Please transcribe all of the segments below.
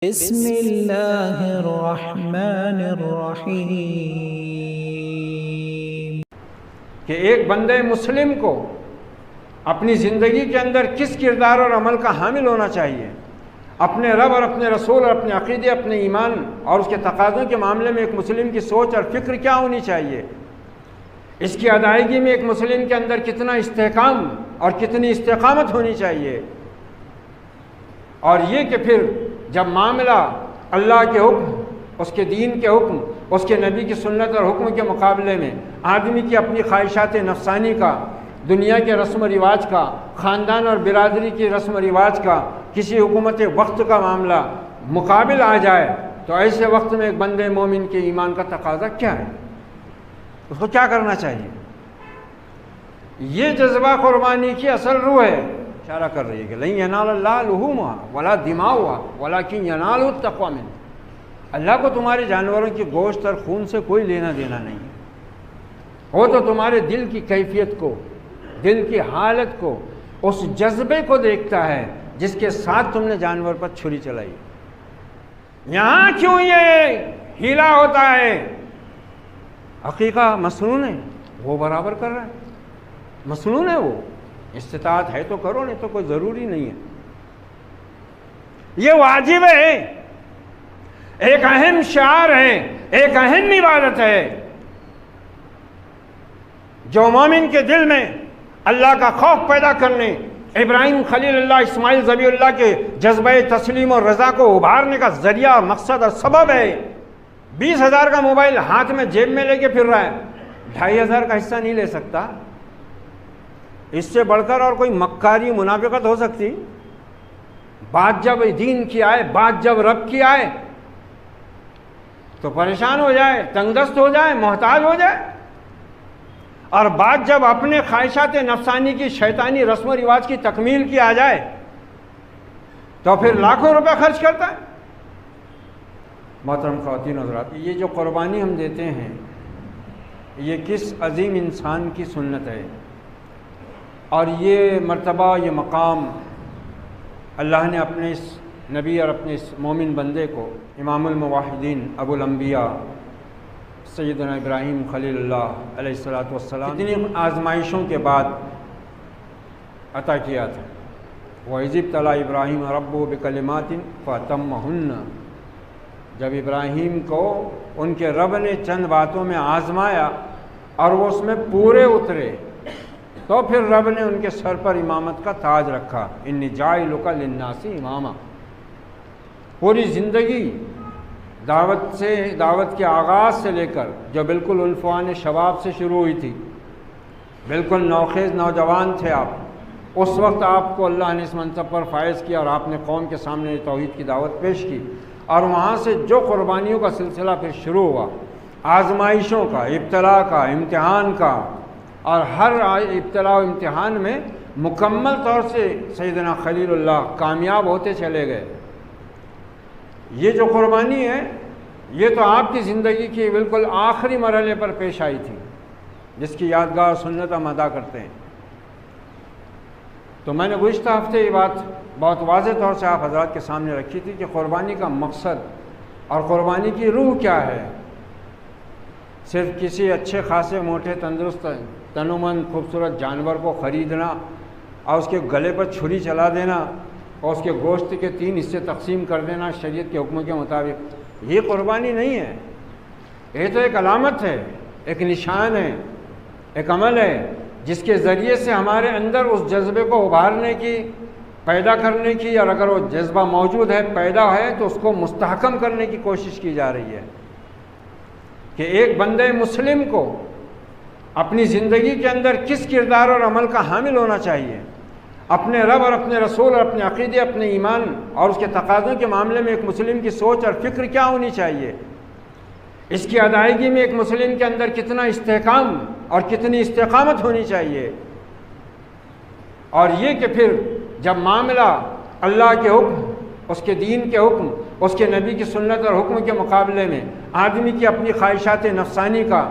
بسم اللہ الرحمن الرحیم۔ کہ ایک بندے مسلم کو اپنی زندگی کے اندر کس کردار اور عمل کا حامل ہونا چاہیے، اپنے رب اور اپنے رسول اور اپنے عقیدے، اپنے ایمان اور اس کے تقاضوں کے معاملے میں ایک مسلم کی سوچ اور فکر کیا ہونی چاہیے، اس کی ادائیگی میں ایک مسلم کے اندر کتنا استحکام اور کتنی استقامت ہونی چاہیے، اور یہ کہ پھر جب معاملہ اللہ کے حکم، اس کے دین کے حکم، اس کے نبی کی سنت اور حکم کے مقابلے میں آدمی کی اپنی خواہشات نفسانی کا، دنیا کے رسم و رواج کا، خاندان اور برادری کی رسم و رواج کا، کسی حکومت وقت کا معاملہ مقابل آ جائے، تو ایسے وقت میں ایک بندے مومن کے ایمان کا تقاضا کیا ہے، اس کو کیا کرنا چاہیے؟ یہ جذبہ قربانی کی اصل روح ہے۔ اشارہ کر رہی ہے کہ لن ینال اللہ لحومها ولا دماؤها ولکن ینال التقوی منکم، اللہ کو تمہارے جانوروں کی گوشت اور خون سے کوئی لینا دینا نہیں ہے، وہ تو تمہارے دل کی کیفیت کو، دل کی حالت کو، اس جذبے کو دیکھتا ہے جس کے ساتھ تم نے جانور پر چھری چلائی۔ یہاں کیوں یہ ہیلا ہوتا ہے؟ حقیقہ مصنون ہے، وہ برابر کر رہا ہے، مصنون ہے، وہ استطاعت ہے تو کرو، نہیں تو کوئی ضروری نہیں ہے، یہ واجب ہے، ایک اہم شعار ہے، ایک اہم عبادت ہے جو مومن کے دل میں اللہ کا خوف پیدا کرنے، ابراہیم خلیل اللہ، اسماعیل ذبیح اللہ کے جذبہ تسلیم اور رضا کو ابھارنے کا ذریعہ، مقصد اور سبب ہے۔ 20,000 کا موبائل ہاتھ میں جیب میں لے کے پھر رہا ہے، 2,500 کا حصہ نہیں لے سکتا، اس سے بڑھ کر اور کوئی مکاری منافقت ہو سکتی؟ بات جب دین کی آئے، بات جب رب کی آئے تو پریشان ہو جائے، تنگ دست ہو جائے، محتاج ہو جائے، اور بات جب اپنے خواہشات نفسانی کی، شیطانی رسم و رواج کی تکمیل کی آ جائے تو پھر لاکھوں روپے خرچ کرتا ہے۔ محترم خواتین و حضرات، یہ جو قربانی ہم دیتے ہیں یہ کس عظیم انسان کی سنت ہے، اور یہ مرتبہ، یہ مقام اللہ نے اپنے اس نبی اور اپنے اس مومن بندے کو، امام الموحدین ابو الانبیاء سیدنا ابراہیم خلیل اللہ علیہ الصلوۃ والسلام اتنی آزمائشوں کے بعد عطا کیا تھا۔ وَإِذِ ابْتَلَىٰ إِبْرَاهِيمَ رَبُّهُ بِكَلِمَاتٍ فَأَتَمَّهُنَّ، جب ابراہیم کو ان کے رب نے چند باتوں میں آزمایا اور وہ اس میں پورے اترے، تو پھر رب نے ان کے سر پر امامت کا تاج رکھا، انی جاعلک للناس اماما۔ پوری زندگی دعوت کے آغاز سے لے کر، جو بالکل عنفوان شباب سے شروع ہوئی تھی، بالکل نوخیز نوجوان تھے آپ، اس وقت آپ کو اللہ نے اس منصب پر فائز کیا اور آپ نے قوم کے سامنے توحید کی دعوت پیش کی، اور وہاں سے جو قربانیوں کا سلسلہ پھر شروع ہوا، آزمائشوں کا، ابتلا کا، امتحان کا، اور ہر ابتلا و امتحان میں مکمل طور سے سیدنا خلیل اللہ کامیاب ہوتے چلے گئے۔ یہ جو قربانی ہے یہ تو آپ کی زندگی کی بالکل آخری مرحلے پر پیش آئی تھی، جس کی یادگار سنت ہم ادا کرتے ہیں۔ تو میں نے گزشتہ ہفتے یہ بات بہت واضح طور سے آپ حضرات کے سامنے رکھی تھی کہ قربانی کا مقصد اور قربانی کی روح کیا ہے۔ صرف کسی اچھے خاصے موٹے تندرست تنومند خوبصورت جانور کو خریدنا اور اس کے گلے پر چھری چلا دینا اور اس کے گوشت کے 3 حصے تقسیم کر دینا شریعت کے حکم کے مطابق، یہ قربانی نہیں ہے، یہ تو ایک علامت ہے، ایک نشان ہے، ایک عمل ہے جس کے ذریعے سے ہمارے اندر اس جذبے کو ابھارنے کی، پیدا کرنے کی، اور اگر وہ جذبہ موجود ہے، پیدا ہے، تو اس کو مستحکم کرنے کی کوشش کی جا رہی ہے کہ ایک بندے مسلم کو اپنی زندگی کے اندر کس کردار اور عمل کا حامل ہونا چاہیے، اپنے رب اور اپنے رسول اور اپنے عقیدے، اپنے ایمان اور اس کے تقاضوں کے معاملے میں ایک مسلم کی سوچ اور فکر کیا ہونی چاہیے، اس کی ادائیگی میں ایک مسلم کے اندر کتنا استحکام اور کتنی استقامت ہونی چاہیے، اور یہ کہ پھر جب معاملہ اللہ کے حکم، اس کے دین کے حکم، اس کے نبی کی سنت اور حکم کے مقابلے میں آدمی کی اپنی خواہشات نفسانی کا،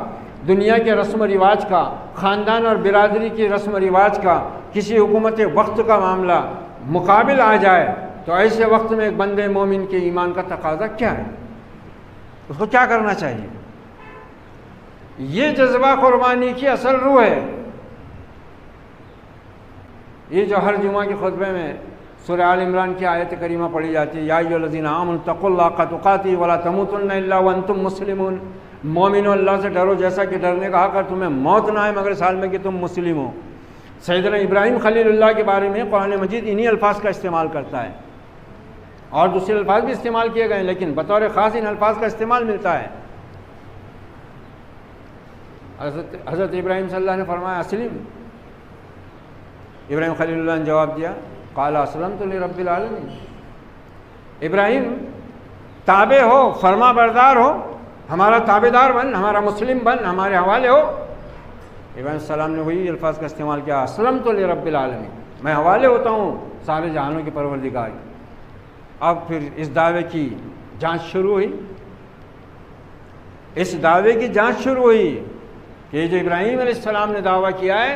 دنیا کے رسم و رواج کا، خاندان اور برادری کی رسم و رواج کا، کسی حکومت وقت کا معاملہ مقابل آ جائے، تو ایسے وقت میں ایک بندے مومن کے ایمان کا تقاضا کیا ہے؟ اس کو کیا کرنا چاہیے؟ یہ جذبہ قربانی کی اصل روح ہے۔ یہ جو ہر جمعہ کے خطبے میں سورہ آل عمران کی آیت کریمہ پڑھی جاتی ہے، یا ایھا الذین آمنوا اتقوا اللہ حق تقاتہ ولا تموتن الا وانتم مسلمون، مومنو اللہ سے ڈرو جیسا کہ ڈرنے کا حق ہے، تمہیں موت نہ آئے مگر اس حال میں کہ تم مسلم ہو۔ سیدنا ابراہیم خلیل اللہ کے بارے میں قرآن مجید انہی الفاظ کا استعمال کرتا ہے، اور دوسرے الفاظ بھی استعمال کیے گئے ہیں، لیکن بطور خاص ان الفاظ کا استعمال ملتا ہے۔ حضرت ابراہیم صلی اللہ نے فرمایا اسلم، ابراہیم خلیل اللہ نے جواب دیا قال اسلمت لرب العالمین، ابراہیم تابع ہو، فرما بردار ہو، ہمارا تابع دار بن، ہمارا مسلم بن، ہمارے حوالے ہو۔ ابراہیم السلام نے وہی الفاظ کا استعمال کیا، اسلمت لرب العالمین، میں حوالے ہوتا ہوں سارے جہانوں کے پروردگار کی۔ اب پھر اس دعوے کی جانچ شروع ہوئی، اس دعوے کی جانچ شروع ہوئی کہ جو ابراہیم علیہ السلام نے دعویٰ کیا ہے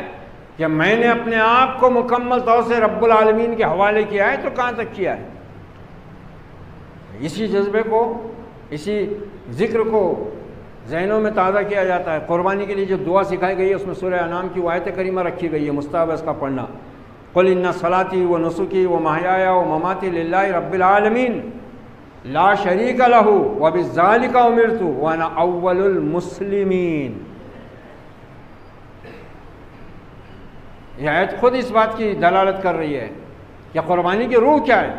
کہ میں نے اپنے آپ کو مکمل طور سے رب العالمین کے حوالے کیا ہے، تو کہاں تک کیا ہے؟ اسی جذبے کو، اسی ذکر کو ذہنوں میں تازہ کیا جاتا ہے۔ قربانی کے لیے جو دعا سکھائی گئی ہے اس میں سورہ انعام کی وہ آیت کریمہ رکھی گئی ہے، مستحب ہے اس کا پڑھنا۔ قل ان صلاتی و نسکی و محیایا و مماتی للہ رب العالمین لا شریک لہ وبذالک امرت وانا اول المسلمین۔ یہ آیت خود اس بات کی دلالت کر رہی ہے کہ قربانی کی روح کیا ہے۔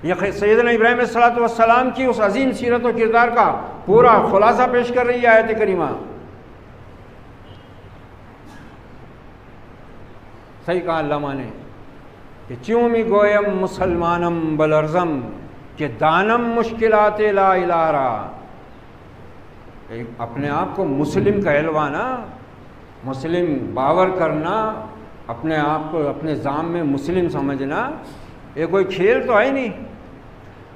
یہ سیدنا ابراہیم علیہ السلام کی اس عظیم سیرت و کردار کا پورا خلاصہ پیش کر رہی ہے آیت کریمہ۔ صحیح کہا علامہ نے کہ چومی گویم مسلمانم بلرزم کہ دانم مشکلات لا الہ را، اپنے آپ کو مسلم کہلوانا، مسلم باور کرنا، اپنے آپ کو اپنے ذام میں مسلم سمجھنا، یہ کوئی کھیل تو ہے نہیں،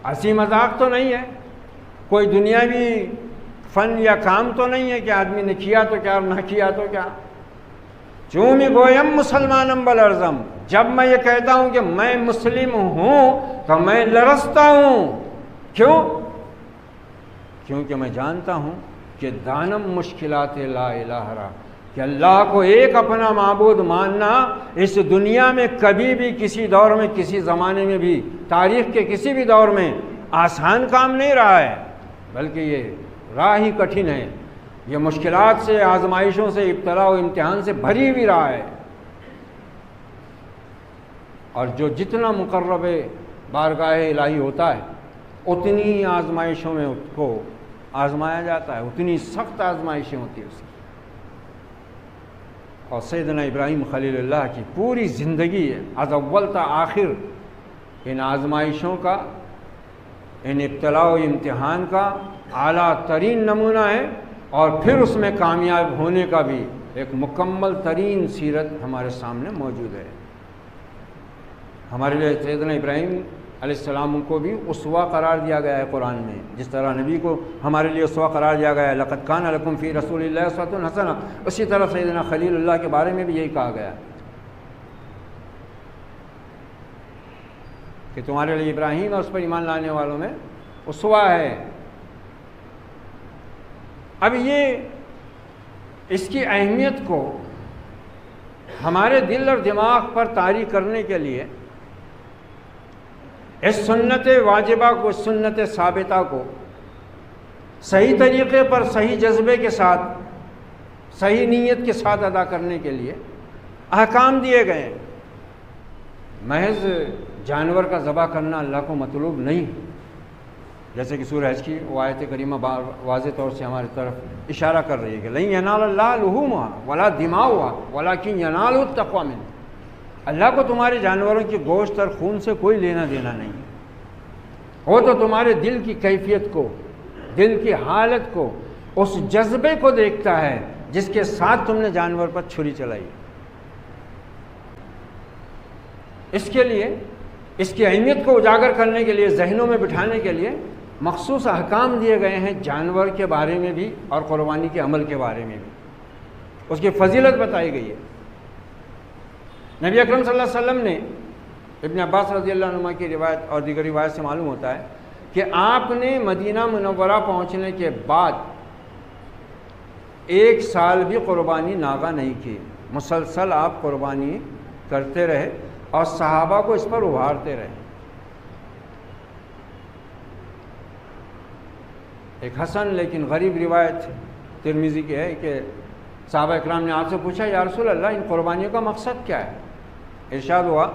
ہنسی مذاق تو نہیں ہے، کوئی دنیاوی فن یا کام تو نہیں ہے کہ آدمی نے کیا تو کیا اور نہ کیا تو کیا۔ چومی گویم مسلمانم بلرزم، جب میں یہ کہتا ہوں کہ میں مسلم ہوں تو میں لرزتا ہوں۔ کیوں؟ کیونکہ میں جانتا ہوں کہ دانم مشکلات لا الہ را، کہ اللہ کو ایک اپنا معبود ماننا اس دنیا میں کبھی بھی کسی دور میں کسی زمانے میں بھی تاریخ کے کسی بھی دور میں آسان کام نہیں رہا ہے، بلکہ یہ راہ ہی کٹھن ہے، یہ مشکلات سے، آزمائشوں سے، ابتلا و امتحان سے بھری بھی رہا ہے۔ اور جو جتنا مقرب بارگاہ الہی ہوتا ہے اتنی آزمائشوں میں اس کو آزمایا جاتا ہے، اتنی سخت آزمائشیں ہوتی ہیں اس کی۔ اور سیدنا ابراہیم خلیل اللہ کی پوری زندگی از اول تا آخر ان آزمائشوں کا، ان ابتلا و امتحان کا اعلیٰ ترین نمونہ ہے، اور پھر اس میں کامیاب ہونے کا بھی ایک مکمل ترین سیرت ہمارے سامنے موجود ہے۔ ہمارے لیے سیدنا ابراہیم علیہ السلام کو بھی اسوہ قرار دیا گیا ہے قرآن میں، جس طرح نبی کو ہمارے لیے اسوہ قرار دیا گیا ہے، لقد کان لکم فی رسول اللہ اسوۃ حسنہ، اسی طرح سیدنا خلیل اللہ کے بارے میں بھی یہی کہا گیا کہ تمہارے لیے ابراہیم اور اس پر ایمان لانے والوں میں اسوہ ہے۔ اب یہ اس کی اہمیت کو ہمارے دل اور دماغ پر طاری کرنے کے لیے اس سنت واجبہ کو، اس سنت ثابتہ کو صحیح طریقے پر، صحیح جذبے کے ساتھ، صحیح نیت کے ساتھ ادا کرنے کے لیے احکام دیے گئے ہیں۔ محض جانور کا ذبح کرنا اللہ کو مطلوب نہیں، جیسے کہ سورہ حج کی وہ آیت کریمہ واضح طور سے ہماری طرف اشارہ کر رہی ہے کہ لن ینال اللہ لحومها ولا دماؤها ولکن ینال التقوی منکم، اللہ کو تمہارے جانوروں کی گوشت اور خون سے کوئی لینا دینا نہیں ہے، وہ تو تمہارے دل کی کیفیت کو، دل کی حالت کو، اس جذبے کو دیکھتا ہے جس کے ساتھ تم نے جانور پر چھری چلائی۔ اس کے لیے، اس کی اہمیت کو اجاگر کرنے کے لیے، ذہنوں میں بٹھانے کے لیے مخصوص احکام دیے گئے ہیں جانور کے بارے میں بھی اور قربانی کے عمل کے بارے میں بھی، اس کی فضیلت بتائی گئی ہے۔ نبی اکرم صلی اللہ علیہ وسلم نے ابن عباس رضی اللہ عنہ کی روایت اور دیگر روایت سے معلوم ہوتا ہے کہ آپ نے مدینہ منورہ پہنچنے کے بعد 1 سال بھی قربانی ناغہ نہیں کی، مسلسل آپ قربانی کرتے رہے اور صحابہ کو اس پر ابھارتے رہے۔ ایک حسن لیکن غریب روایت ترمذی کی ہے کہ صحابہ اکرام نے آپ سے پوچھا یا رسول اللہ ان قربانیوں کا مقصد کیا ہے؟ ارشاد ہوا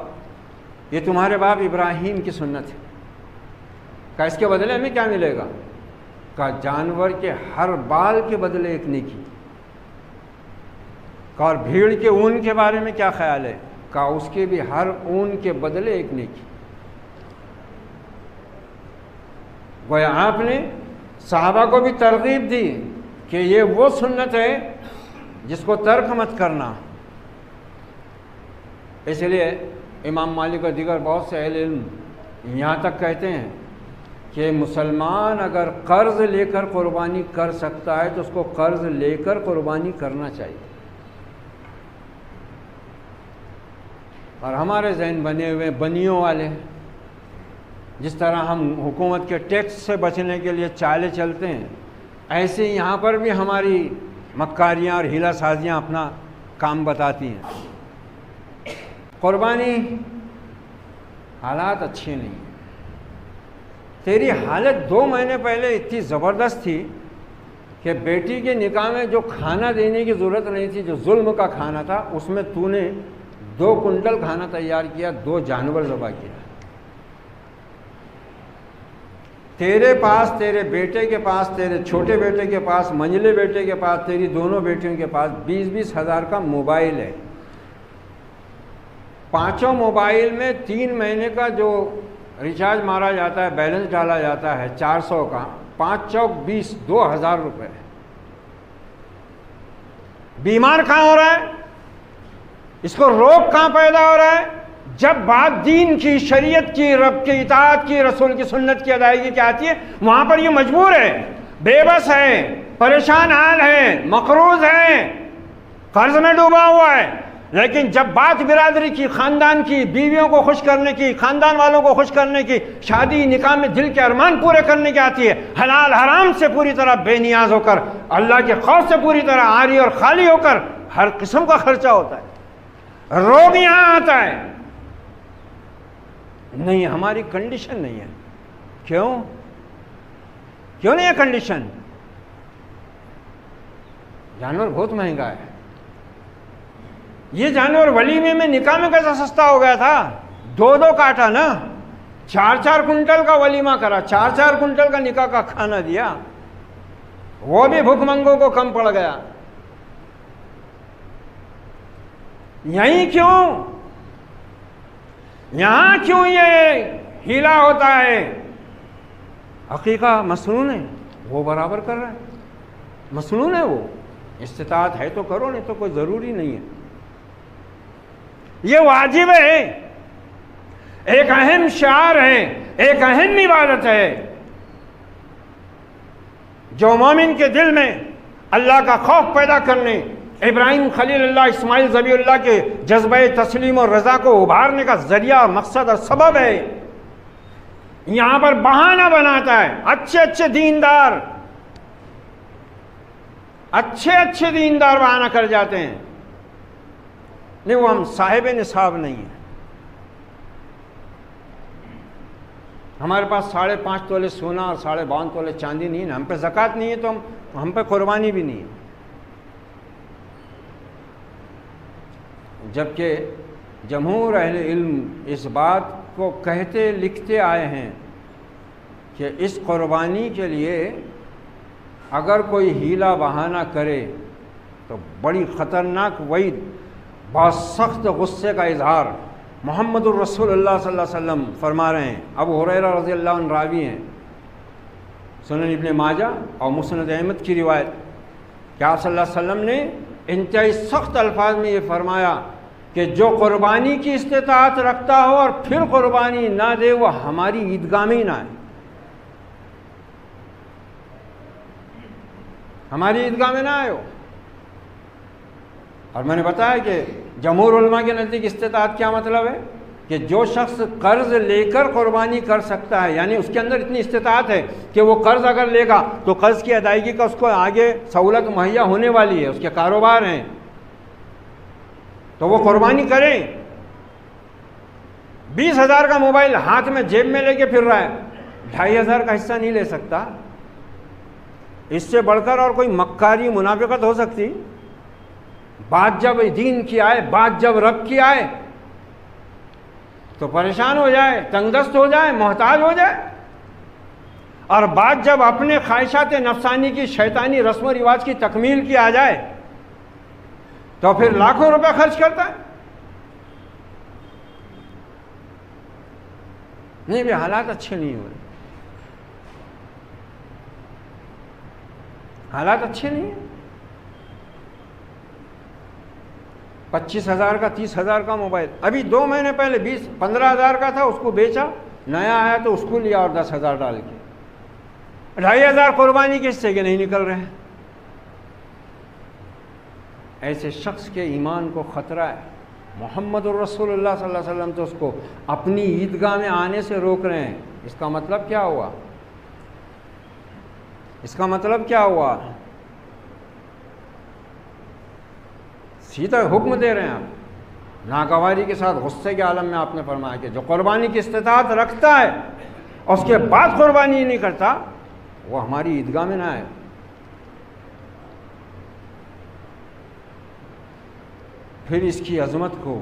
یہ تمہارے باپ ابراہیم کی سنت ہے۔ کہا اس کے بدلے ہمیں کیا ملے گا؟ کہا جانور کے ہر بال کے بدلے ایک نیکی۔ کہا اور بھیڑ کے اون کے بارے میں کیا خیال ہے؟ کہا اس کے بھی ہر اون کے بدلے ایک نیکی۔ گویا آپ نے صحابہ کو بھی ترغیب دی کہ یہ وہ سنت ہے جس کو ترک مت کرنا۔ اس لیے امام مالک اور دیگر بہت سے اہل علم یہاں تک کہتے ہیں کہ مسلمان اگر قرض لے کر قربانی کر سکتا ہے تو اس کو قرض لے کر قربانی کرنا چاہیے۔ اور ہمارے ذہن بنے ہوئے بنیوں والے، جس طرح ہم حکومت کے ٹیکس سے بچنے کے لیے چالے چلتے ہیں، ایسے یہاں پر بھی ہماری مکاریاں اور ہیلا سازیاں اپنا کام بتاتی ہیں۔ قربانی حالات اچھے نہیں ہیں۔ تیری حالت 2 مہینے پہلے اتنی زبردست تھی کہ بیٹی کے نکاح میں جو کھانا دینے کی ضرورت نہیں تھی، جو ظلم کا کھانا تھا، اس میں تو نے 2 کنٹل کھانا تیار کیا، 2 جانور ذبح کیا۔ تیرے پاس، تیرے بیٹے کے پاس، تیرے چھوٹے بیٹے کے پاس، منجلے بیٹے کے پاس، تیری دونوں بیٹیوں کے پاس 20-20 ہزار کا موبائل ہے۔ 5 موبائل میں 3 مہینے کا جو ریچارج مارا جاتا ہے، بیلنس ڈالا جاتا ہے 400 کا، 5 چوک 20، 2000 روپے۔ بیمار کہاں ہو رہا ہے؟ اس کو روگ کہاں پیدا ہو رہا ہے؟ جب بات دین کی، شریعت کی، رب کی اطاعت کی، رسول کی سنت کی ادائیگی کی آتی ہے، وہاں پر یہ مجبور ہے، بے بس ہے، پریشان حال ہے، مقروض ہے، قرض میں ڈوبا ہوا ہے۔ لیکن جب بات برادری کی، خاندان کی، بیویوں کو خوش کرنے کی، خاندان والوں کو خوش کرنے کی، شادی نکاح میں دل کے ارمان پورے کرنے کی آتی ہے، حلال حرام سے پوری طرح بے نیاز ہو کر، اللہ کے خوف سے پوری طرح عاری اور خالی ہو کر، ہر قسم کا خرچہ ہوتا ہے، روگ یہاں آتا ہے۔ نہیں، ہماری کنڈیشن نہیں ہے۔ کیوں نہیں ہے کنڈیشن؟ جانور بہت مہنگا ہے۔ یہ جانور ولیمے میں، نکاح میں کیسا سستا ہو گیا تھا؟ 2 کاٹا نا، 4 کنٹل کا ولیمہ کرا، 4 کنٹل کا نکاح کا کھانا دیا، وہ بھی بھوک منگوں کو کم پڑ گیا۔ یہاں کیوں یہ ہیلا ہوتا ہے؟ عقیقہ مصنون ہے، وہ برابر کر رہا ہے، مصنون ہے، وہ استطاعت ہے تو کرو، نہیں تو کوئی ضروری نہیں ہے۔ یہ واجب ہے، ایک اہم شعار ہے، ایک اہم عبادت ہے جو مومن کے دل میں اللہ کا خوف پیدا کرنے، ابراہیم خلیل اللہ، اسماعیل ذبیح اللہ کے جذبہ تسلیم اور رضا کو ابھارنے کا ذریعہ، مقصد اور سبب ہے۔ یہاں پر بہانہ بناتا ہے۔ اچھے دیندار بہانہ کر جاتے ہیں، نہیں وہ ہم صاحب نصاب نہیں ہیں، ہمارے پاس 5.5 تولے سونا اور 52.5 تولے چاندی نہیں ہے، ہم پہ زکوٰۃ نہیں ہے تو ہم پہ قربانی بھی نہیں ہے۔ جبکہ جمہور اہل علم اس بات کو کہتے لکھتے آئے ہیں کہ اس قربانی کے لیے اگر کوئی ہیلا بہانہ کرے تو بڑی خطرناک وعید، بہت سخت غصے کا اظہار محمد الرسول اللہ صلی اللہ علیہ وسلم فرما رہے ہیں۔ ابو ہریرہ رضی اللہ عنہ راوی ہیں، سنن ابن ماجہ اور مسند احمد کی روایت، کہ آپ صلی اللہ علیہ وسلم نے انتہائی سخت الفاظ میں یہ فرمایا کہ جو قربانی کی استطاعت رکھتا ہو اور پھر قربانی نہ دے، وہ ہماری عیدگاہ میں ہی نہ آئے، ہماری عیدگاہ میں نہ آئے ہو۔ اور میں نے بتایا کہ جمہور علماء کے نزدیک استطاعت کیا مطلب ہے کہ جو شخص قرض لے کر قربانی کر سکتا ہے، یعنی اس کے اندر اتنی استطاعت ہے کہ وہ قرض اگر لے گا تو قرض کی ادائیگی کا اس کو آگے سہولت مہیا ہونے والی ہے، اس کے کاروبار ہیں، تو وہ قربانی کریں۔ 20,000 کا موبائل ہاتھ میں جیب میں لے کے پھر رہا ہے، 2,500 کا حصہ نہیں لے سکتا، اس سے بڑھ کر اور کوئی مکاری منافقت ہو سکتی؟ بات جب دین کی آئے، بات جب رب کی آئے تو پریشان ہو جائے، تنگ دست ہو جائے، محتاج ہو جائے، اور بات جب اپنے خواہشات نفسانی کی شیطانی رسم و رواج کی تکمیل کی آ جائے تو پھر لاکھوں روپے خرچ کرتا ہے۔ نہیں بھی حالات اچھے نہیں ہو رہے، حالات اچھے نہیں ہیں۔ 25,000 کا 30,000 کا موبائل ابھی 2 مہینے پہلے 15,000 کا تھا، اس کو بیچا، نیا آیا تو اس کو لیا اور 10,000 ڈال کے، 2,500 قربانی کے حصے کے نہیں نکل رہے ہیں۔ ایسے شخص کے ایمان کو خطرہ ہے۔ محمد الرسول اللہ صلی اللہ علیہ وسلم تو اس کو اپنی عیدگاہ میں آنے سے روک رہے ہیں۔ اس کا مطلب کیا ہوا؟ اس کا مطلب کیا ہوا؟ سیدھا حکم دے رہے ہیں آپ، ناگواری کے ساتھ غصے کے عالم میں آپ نے فرمایا کہ جو قربانی کی استطاعت رکھتا ہے اور اس کے بعد قربانی نہیں کرتا وہ ہماری عیدگاہ میں نہ آئے۔ پھر اس کی عظمت کو،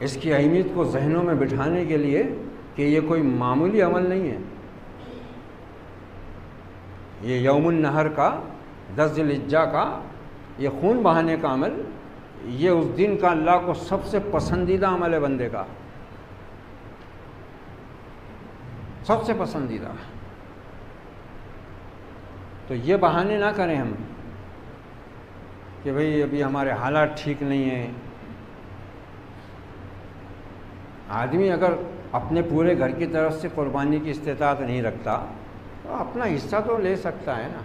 اس کی اہمیت کو ذہنوں میں بٹھانے کے لیے کہ یہ کوئی معمولی عمل نہیں ہے، یہ یوم النحر کا 10 ذی الحجہ کا یہ خون بہانے کا عمل، یہ اس دن کا اللہ کو سب سے پسندیدہ عمل ہے بندے کا، سب سے پسندیدہ۔ تو یہ بہانے نہ کریں ہم کہ بھئی ابھی ہمارے حالات ٹھیک نہیں ہیں۔ آدمی اگر اپنے پورے گھر کی طرف سے قربانی کی استطاعت نہیں رکھتا تو اپنا حصہ تو لے سکتا ہے نا۔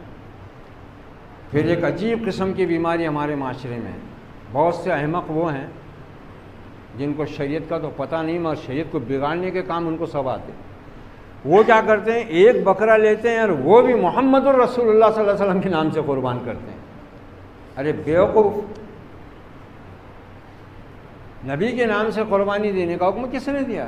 پھر ایک عجیب قسم کی بیماری ہمارے معاشرے میں ہے، بہت سے احمق وہ ہیں جن کو شریعت کا تو پتہ نہیں مگر شریعت کو بگاڑنے کے کام ان کو سب آتے ہیں۔ وہ کیا کرتے ہیں؟ ایک بکرا لیتے ہیں اور وہ بھی محمد الرسول اللہ صلی اللہ علیہ وسلم کے نام سے قربان کرتے ہیں۔ ارے بیوقوف، نبی کے نام سے قربانی دینے کا حکم کس نے دیا؟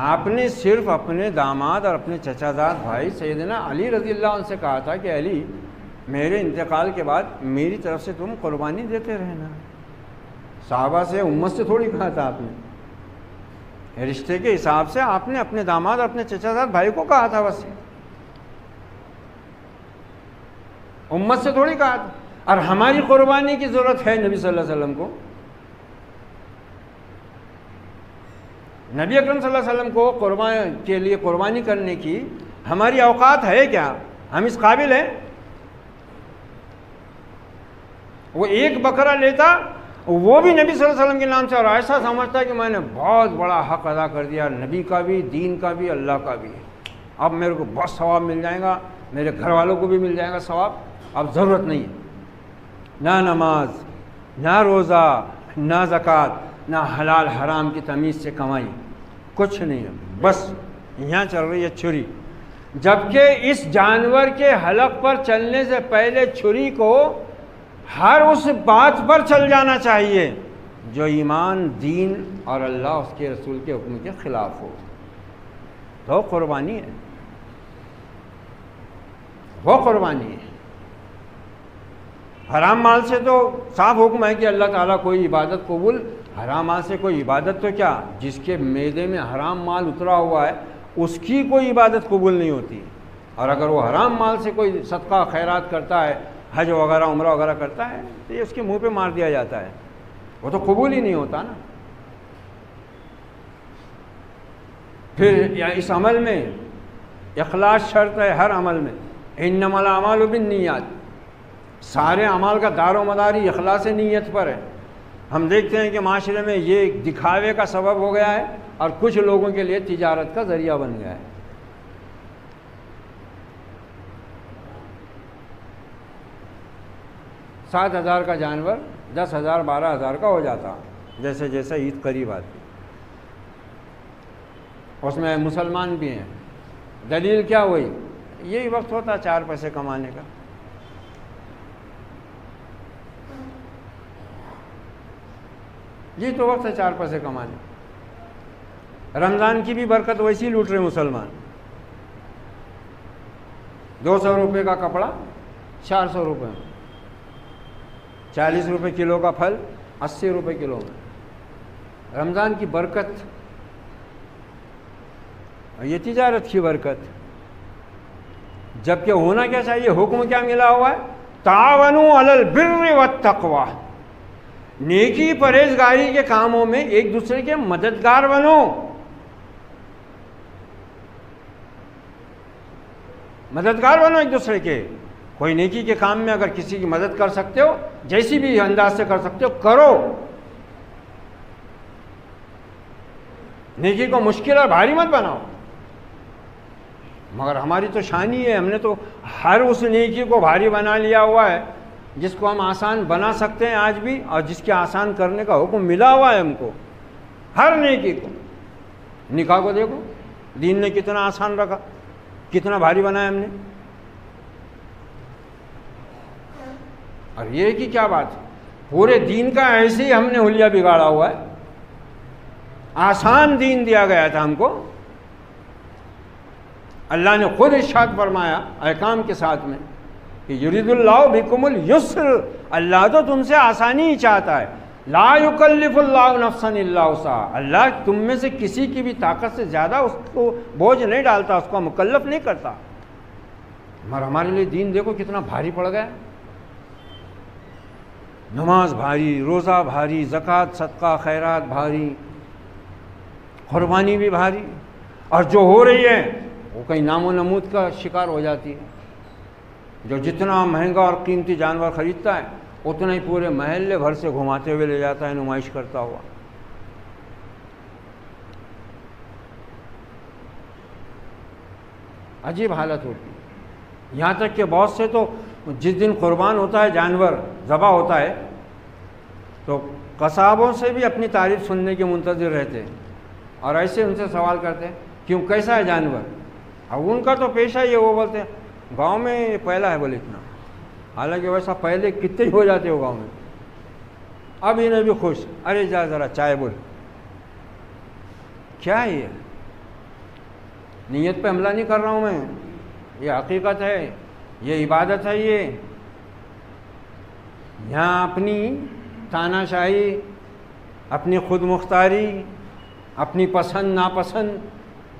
آپ نے صرف اپنے داماد اور اپنے چچا زاد بھائی سیدنا علی رضی اللہ عنہ سے کہا تھا کہ علی میرے انتقال کے بعد میری طرف سے تم قربانی دیتے رہنا۔ صحابہ سے، امت سے تھوڑی کہا تھا آپ نے، رشتے کے حساب سے آپ نے اپنے داماد اور اپنے چچا زاد بھائی کو کہا تھا، بس امت سے تھوڑی کہا تھا۔ اور ہماری قربانی کی ضرورت ہے نبی صلی اللہ علیہ وسلم کو؟ نبی اکرم صلی اللہ علیہ وسلم کو قربان کے لیے قربانی کرنے کی ہماری اوقات ہے کیا؟ ہم اس قابل ہیں؟ وہ ایک بکرا لیتا، وہ بھی نبی صلی اللہ علیہ وسلم کے نام سے، اور ایسا سمجھتا ہے کہ میں نے بہت بڑا حق ادا کر دیا، نبی کا بھی، دین کا بھی، اللہ کا بھی، اب میرے کو بہت ثواب مل جائے گا، میرے گھر والوں کو بھی مل جائے گا ثواب، اب ضرورت نہیں ہے نہ نماز، نہ روزہ، نہ زکوٰۃ، نہ حلال حرام کی تمیز سے کمائی، کچھ نہیں ہے، بس یہاں چل رہی ہے چھری۔ جبکہ اس جانور کے حلق پر چلنے سے پہلے چھری کو ہر اس بات پر چل جانا چاہیے جو ایمان، دین اور اللہ اس کے رسول کے حکم کے خلاف ہو، تو قربانی ہے، وہ قربانی ہے۔ حرام مال سے تو صاف حکم ہے کہ اللہ تعالیٰ کوئی عبادت قبول، حرام مال سے کوئی عبادت تو کیا، جس کے معدے میں حرام مال اترا ہوا ہے اس کی کوئی عبادت قبول نہیں ہوتی، اور اگر وہ حرام مال سے کوئی صدقہ خیرات کرتا ہے، حج وغیرہ عمرہ وغیرہ کرتا ہے تو یہ اس کے منہ پہ مار دیا جاتا ہے، وہ تو قبول ہی نہیں ہوتا نا۔ پھر اس عمل میں اخلاص شرط ہے، ہر عمل میں، انما الاعمال بالنیات، سارے اعمال کا دار و مدار اخلاص نیت پر ہے۔ ہم دیکھتے ہیں کہ معاشرے میں یہ دکھاوے کا سبب ہو گیا ہے اور کچھ لوگوں کے لیے تجارت کا ذریعہ بن گیا ہے۔ 7,000 کا جانور 10,000 12,000 کا ہو جاتا، جیسے جیسے عید قریب آتی، اس میں مسلمان بھی ہیں۔ دلیل کیا ہوئی؟ یہی وقت ہوتا ہے 4 پیسے کمانے کا۔ یہ تو وقت ہے 4 پیسے کمانے۔ رمضان کی بھی برکت ویسی لوٹ رہے مسلمان۔ 200 روپے کا کپڑا 400 روپے میں، 40 روپے کلو کا پھل 80 روپے کلو میں۔ رمضان کی برکت، یہ تجارت کی برکت۔ جبکہ ہونا کیا چاہیے؟ حکم کیا ملا ہوا ہے؟ تعاونوا علی البر والتقوی، نیکی پرہیزگاری کے کاموں میں ایک دوسرے کے مددگار بنو، مددگار بنو ایک دوسرے کے۔ کوئی نیکی کے کام میں اگر کسی کی مدد کر سکتے ہو، جیسی بھی انداز سے کر سکتے ہو کرو۔ نیکی کو مشکل اور بھاری مت بناؤ۔ مگر ہماری تو شان ہی ہے، ہم نے تو ہر اس نیکی کو بھاری بنا لیا ہوا ہے جس کو ہم آسان بنا سکتے ہیں آج بھی، اور جس کے آسان کرنے کا حکم ملا ہوا ہے ہم کو، ہر نیکی کو۔ نکاح کو دیکھو، دین نے کتنا آسان رکھا، کتنا بھاری بنایا ہم نے۔ اور یہ کہ کیا بات ہے، پورے دین کا ایسے ہی ہم نے حلیہ بگاڑا ہوا ہے۔ آسان دین دیا گیا تھا ہم کو، اللہ نے خود ارشاد فرمایا احکام کے ساتھ میں کہ یرید اللہ بکم الیسر، اللہ تو تم سے آسانی ہی چاہتا ہے۔ لا یکلف اللہ نفسا الا وسعہا، اللہ تم میں سے کسی کی بھی طاقت سے زیادہ اس کو بوجھ نہیں ڈالتا، اس کو مکلف نہیں کرتا۔ مگر ہمارے لیے دین دیکھو کتنا بھاری پڑ گیا۔ نماز بھاری، روزہ بھاری، زکوٰۃ صدقہ خیرات بھاری، قربانی بھی بھاری، اور جو ہو رہی ہے وہ کہیں نام و نمود کا شکار ہو جاتی ہے۔ جو جتنا مہنگا اور قیمتی جانور خریدتا ہے اتنا ہی پورے محلے بھر سے گھماتے ہوئے لے جاتا ہے نمائش کرتا ہوا۔ عجیب حالت ہوتی ہے، یہاں تک کہ بہت سے تو جس دن قربان ہوتا ہے جانور، ذبح ہوتا ہے، تو قصابوں سے بھی اپنی تعریف سننے کے منتظر رہتے ہیں، اور ایسے ان سے سوال کرتے ہیں کیوں، کیسا ہے جانور؟ اب ان کا تو پیشہ یہ، وہ بولتے ہیں گاؤں میں یہ پہلا ہے بولے اتنا، حالانکہ ویسا پہلے کتنے ہی ہو جاتے ہو گاؤں میں۔ اب انہیں بھی خوش، ارے جا ذرا چائے بول۔ کیا ہے یہ؟ نیت پہ حملہ نہیں کر رہا ہوں میں، یہ حقیقت ہے، یہ عبادت ہے۔ یہ یہاں اپنی تانا شاہی، اپنی خود مختاری، اپنی پسند ناپسند،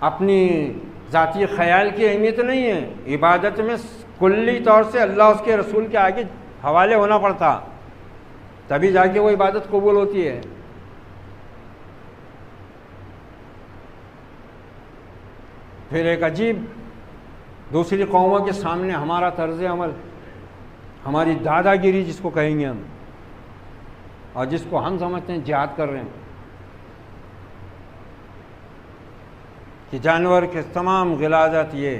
اپنی ذاتی خیال کی اہمیت نہیں ہے۔ عبادت میں کلی طور سے اللہ اس کے رسول کے آگے حوالے ہونا پڑتا، تبھی جا کے وہ عبادت قبول ہوتی ہے۔ پھر ایک عجیب دوسری قوموں کے سامنے ہمارا طرز عمل، ہماری دادا گیری جس کو کہیں گے ہم، اور جس کو ہم سمجھتے ہیں جہاد کر رہے ہیں، کہ جانور کے تمام غلاظت یہ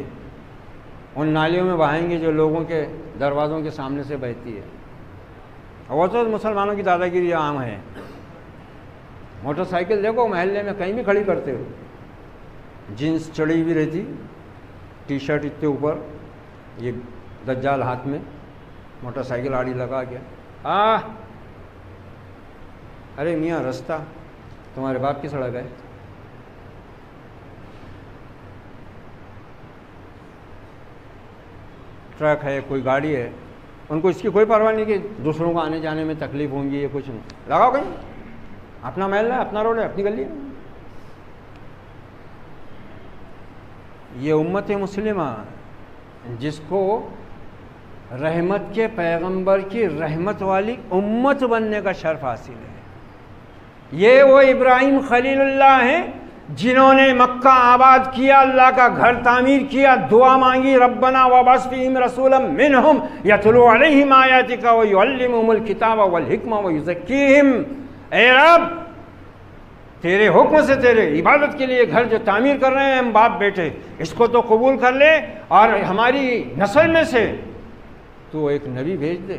ان نالیوں میں بہائیں گے جو لوگوں کے دروازوں کے سامنے سے بہتی ہے۔ وہ تو مسلمانوں کی دادا گیری عام ہے۔ موٹر سائیکل دیکھو محلے میں کہیں بھی کھڑی کرتے ہو، جینس چڑھی ہوئی رہتی، ٹی شرٹ اتنے اوپر، یہ دجال ہاتھ میں، موٹر سائیکل آڑی لگا گیا، ارے میاں رستہ تمہارے باپ کی سڑک ہے۔ ٹرک ہے، کوئی گاڑی ہے، ان کو اس کی کوئی پرواہ نہیں کہ دوسروں کو آنے جانے میں تکلیف ہوں گی، یہ کچھ نہیں، لگاؤ کہیں، اپنا محل ہے، اپنا روڈ ہے، اپنی گلی ہے۔ یہ امت مسلمہ جس کو رحمت کے پیغمبر کی رحمت والی امت بننے کا شرف حاصل ہے، یہ وہ ابراہیم خلیل اللہ ہیں جنہوں نے مکہ آباد کیا، اللہ کا گھر تعمیر کیا، دعا مانگی ربنا وابعث فیہم رسولا منہم یتلو علیہم آیاتک ویعلمہم الکتاب والحکمہ ویزکیہم۔ اے رب، تیرے حکم سے تیرے عبادت کے لیے گھر جو تعمیر کر رہے ہیں ہم باپ بیٹے، اس کو تو قبول کر لے، اور ہماری نسل میں سے تو ایک نبی بھیج دے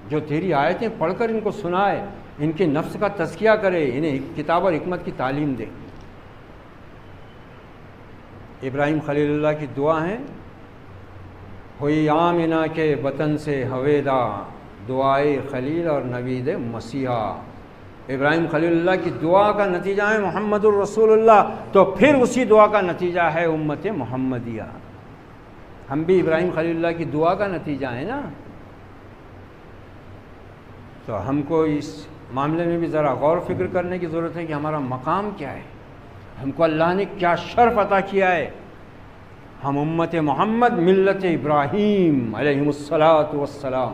جو تیری آیتیں پڑھ کر ان کو سنائے، ان کے نفس کا تزکیہ کرے، انہیں کتاب اور حکمت کی تعلیم دے۔ ابراہیم خلیل اللہ کی دعا ہے، ہوئی آمنہ کے وطن سے ہویدا، دعائے خلیل اور نوید مسیحا۔ ابراہیم خلیل اللہ کی دعا کا نتیجہ ہے محمد الرسول اللہ، تو پھر اسی دعا کا نتیجہ ہے امت محمدیہ۔ ہم بھی ابراہیم خلیل اللہ کی دعا کا نتیجہ ہے نا، تو ہم کو اس معاملے میں بھی ذرا غور و فکر کرنے کی ضرورت ہے کہ ہمارا مقام کیا ہے، ہم کو اللہ نے کیا شرف عطا کیا ہے۔ ہم امت محمد ملت ابراہیم علیہ الصلاۃ والسلام،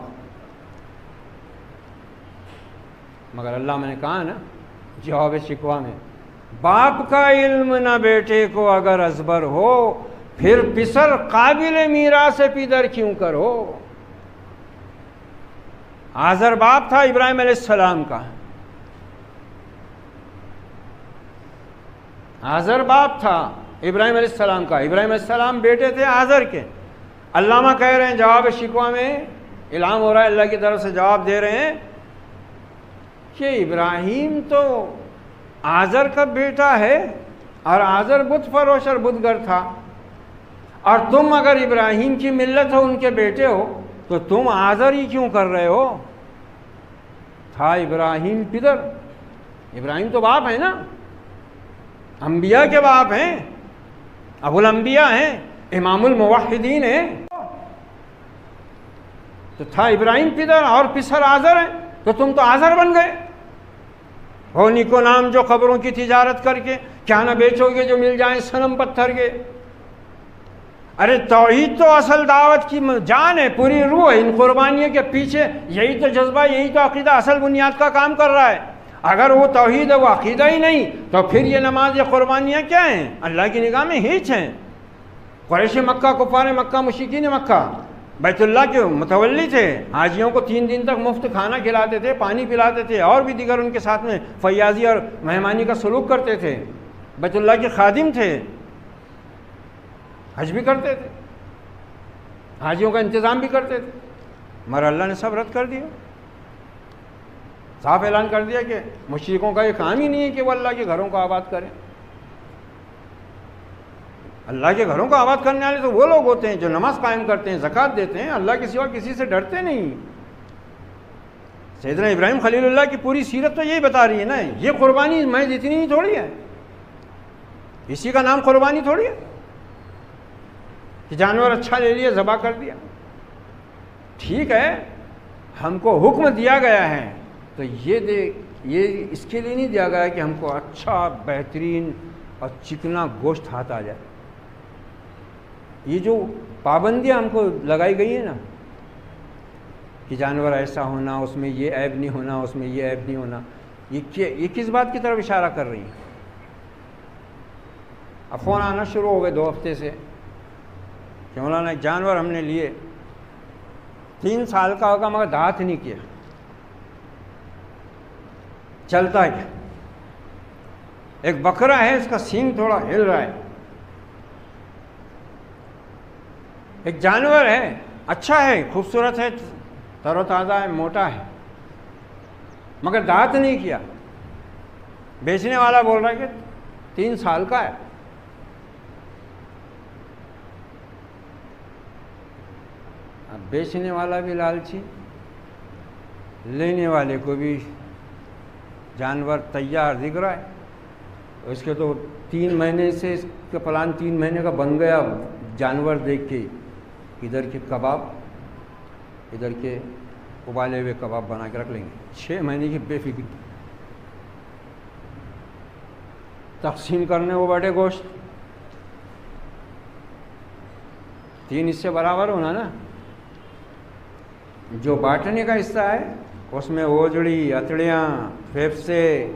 مگر اللہ میں نے کہا نا جواب شکوہ میں، باپ کا علم نہ بیٹے کو اگر ازبر ہو، پھر پسر قابل میراث پدر کیوں کرو۔ آزر باپ تھا ابراہیم علیہ السلام کا، آزر باپ تھا ابراہیم علیہ السلام کا، ابراہیم علیہ السلام بیٹے تھے آزر کے۔ علامہ کہہ رہے ہیں جواب شکوہ میں، الہام ہو رہا ہے اللہ کی طرف سے، جواب دے رہے ہیں کہ ابراہیم تو آزر کا بیٹا ہے اور آزر بت فروش اور بت گر تھا، اور تم اگر ابراہیم کی ملت ہو، ان کے بیٹے ہو، تو تم آزر ہی کیوں کر رہے ہو؟ تھا ابراہیم پدر، ابراہیم تو باپ ہے نا، انبیاء کے باپ ہیں، ابو الانبیاء ہیں، امام الموحدین ہیں، تو تھا ابراہیم پدر اور پسر آزر ہیں، تو تم تو آزر بن گئے ہو۔ نیکو نام جو قبروں کی تجارت کر کے کیا نہ بیچو گے جو مل جائیں صنم پتھر کے۔ ارے توحید تو اصل دعوت کی جان ہے، پوری روح ہے، ان قربانیوں کے پیچھے یہی تو جذبہ، یہی تو عقیدہ اصل بنیاد کا کام کر رہا ہے۔ اگر وہ توحید ہے، وہ عقیدہ ہی نہیں، تو پھر یہ نماز، یہ قربانیاں کیا ہیں؟ اللہ کی نگاہ میں ہیچ ہیں۔ قریش مکہ، کفار مکہ، مشرکین مکہ بیت اللہ کے متولی تھے، حاجیوں کو 3 دن تک مفت کھانا کھلاتے تھے، پانی پلاتے تھے، اور بھی دیگر ان کے ساتھ میں فیاضی اور مہمانی کا سلوک کرتے تھے، بیت اللہ کے خادم تھے، حج بھی کرتے تھے، حاجیوں کا انتظام بھی کرتے تھے، مگر اللہ نے سب رد کر دیا، صاف اعلان کر دیا کہ مشرکوں کا یہ کام ہی نہیں ہے کہ وہ اللہ کے گھروں کو آباد کریں۔ اللہ کے گھروں کو آباد کرنے والے تو وہ لوگ ہوتے ہیں جو نماز قائم کرتے ہیں، زکوٰۃ دیتے ہیں، اللہ کے سوا کسی سے ڈرتے نہیں۔ سیدنا ابراہیم خلیل اللہ کی پوری سیرت تو یہی بتا رہی ہے نا، یہ قربانی محض اتنی ہی تھوڑی ہے، اسی کا نام قربانی تھوڑی ہے کہ جانور اچھا لے لیا، ذبح کر دیا۔ ٹھیک ہے، ہم کو حکم دیا گیا ہے تو یہ اس کے لیے نہیں دیا گیا کہ ہم کو اچھا بہترین اور چکنا گوشت ہاتھ آ جائے۔ یہ جو پابندیاں ہم کو لگائی گئی ہیں نا کہ جانور ایسا ہونا، اس میں یہ عیب نہیں ہونا، اس میں یہ عیب نہیں ہونا، یہ کس بات کی طرف اشارہ کر رہی ہیں؟ اب فون آنا شروع ہو گئے 2 ہفتے سے کہ مولانا ایک جانور ہم نے لیے، 3 سال کا ہوگا مگر دانت نہیں کیا، چلتا کیا؟ ایک بکرا ہے، اس کا سینگ تھوڑا ہل رہا ہے۔ ایک جانور ہے، اچھا ہے، خوبصورت ہے، تر و تازہ ہے، موٹا ہے، مگر دانت نہیں کیا۔ بیچنے والا بول رہا ہے کہ 3 سال کا ہے۔ اب بیچنے والا بھی لالچی، لینے والے کو بھی جانور تیار دکھ رہا ہے، اس کے تو 3 مہینے سے اس کا پلان 3 مہینے کا بن گیا، جانور دیکھ کے ادھر کے کباب، ادھر کے ابالے ہوئے کباب بنا کے رکھ لیں گے، 6 مہینے کی بے فکری، تقسیم کرنے وہ بیٹھے گوشت 3 حصے برابر ہونا نا، جو بانٹنے کا حصہ ہے اس میں اوجڑی، اتڑیاں، پھیپسے،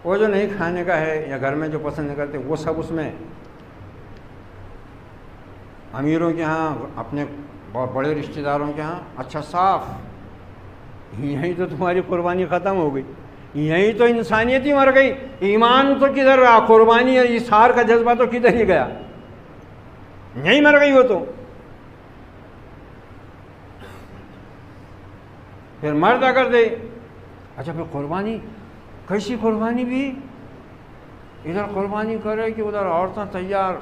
وہ جو نہیں کھانے کا ہے یا گھر میں جو پسند نہیں کرتے وہ سب اس میں۔ امیروں کے ہاں، اپنے بہت بڑے رشتہ داروں کے ہاں اچھا صاف، یہیں تو تمہاری قربانی ختم ہو گئی، یہیں تو انسانیت ہی مر گئی، ایمان تو کدھر رہا، قربانی اور اظہار کا جذبہ تو کدھر ہی گیا، یہیں مر گئی وہ تو۔ پھر مرد اگر دے اچھا پھر قربانی کیسی قربانی بھی؟ ادھر قربانی کرے کہ ادھر عورتیں تیار،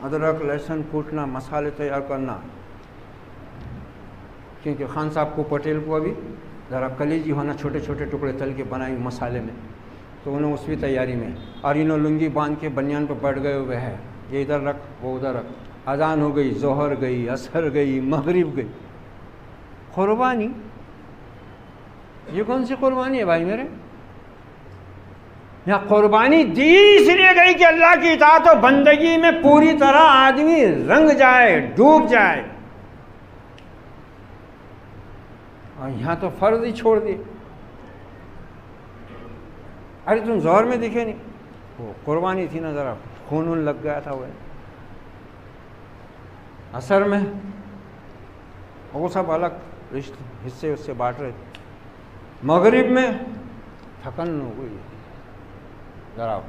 ادرک لہسن کوٹنا، مسالے تیار کرنا، کیونکہ خان صاحب کو پٹیل کو ابھی ذرا کلیجی ہونا، چھوٹے چھوٹے ٹکڑے تل کے بنائی مسالے میں، تو انہوں اس بھی تیاری میں، اور انہوں لنگی باندھ کے بنیان پہ بیٹھ گئے ہوئے ہے، یہ ادھر رکھ وہ ادھر رکھ، اذان ہو گئی، ظہر گئی، عصر گئی، مغرب گئی، قربانی؟ یہ کون سی قربانی ہے بھائی میرے؟ یا قربانی دی اس لیے گئی کہ اللہ کی اطاعت و بندگی میں پوری طرح آدمی رنگ جائے، ڈوب جائے، اور یہاں تو فرض ہی چھوڑ دیے۔ ارے تم ظہر میں دکھے نہیں، وہ قربانی تھی نا، ذرا خون وون لگ گیا تھا، وہ عصر میں وہ سب الگ حصے اس سے بانٹ رہے تھے، مغرب میں تھکن ہو گئی، ذرا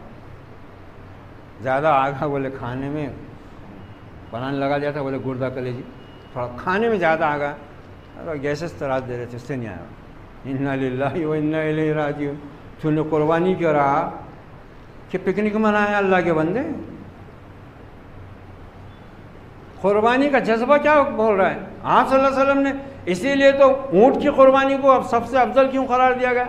زیادہ آگا بولے کھانے میں بنانے لگا دیا تھا، بولے گردہ کلیجی تھوڑا کھانے میں زیادہ آگا، گیسز تراز دے رہے تھے، اس سے نہیں آیا۔ انا للہ و انا الیہ راجعون۔ تو نے قربانی کیوں رہا کہ پکنک منایا اللہ کے بندے؟ قربانی کا جذبہ کیا بول رہا ہے؟ آپ صلی اللہ علیہ وسلم نے اسی لیے تو اونٹ کی قربانی کو اب سب سے افضل کیوں قرار دیا گیا؟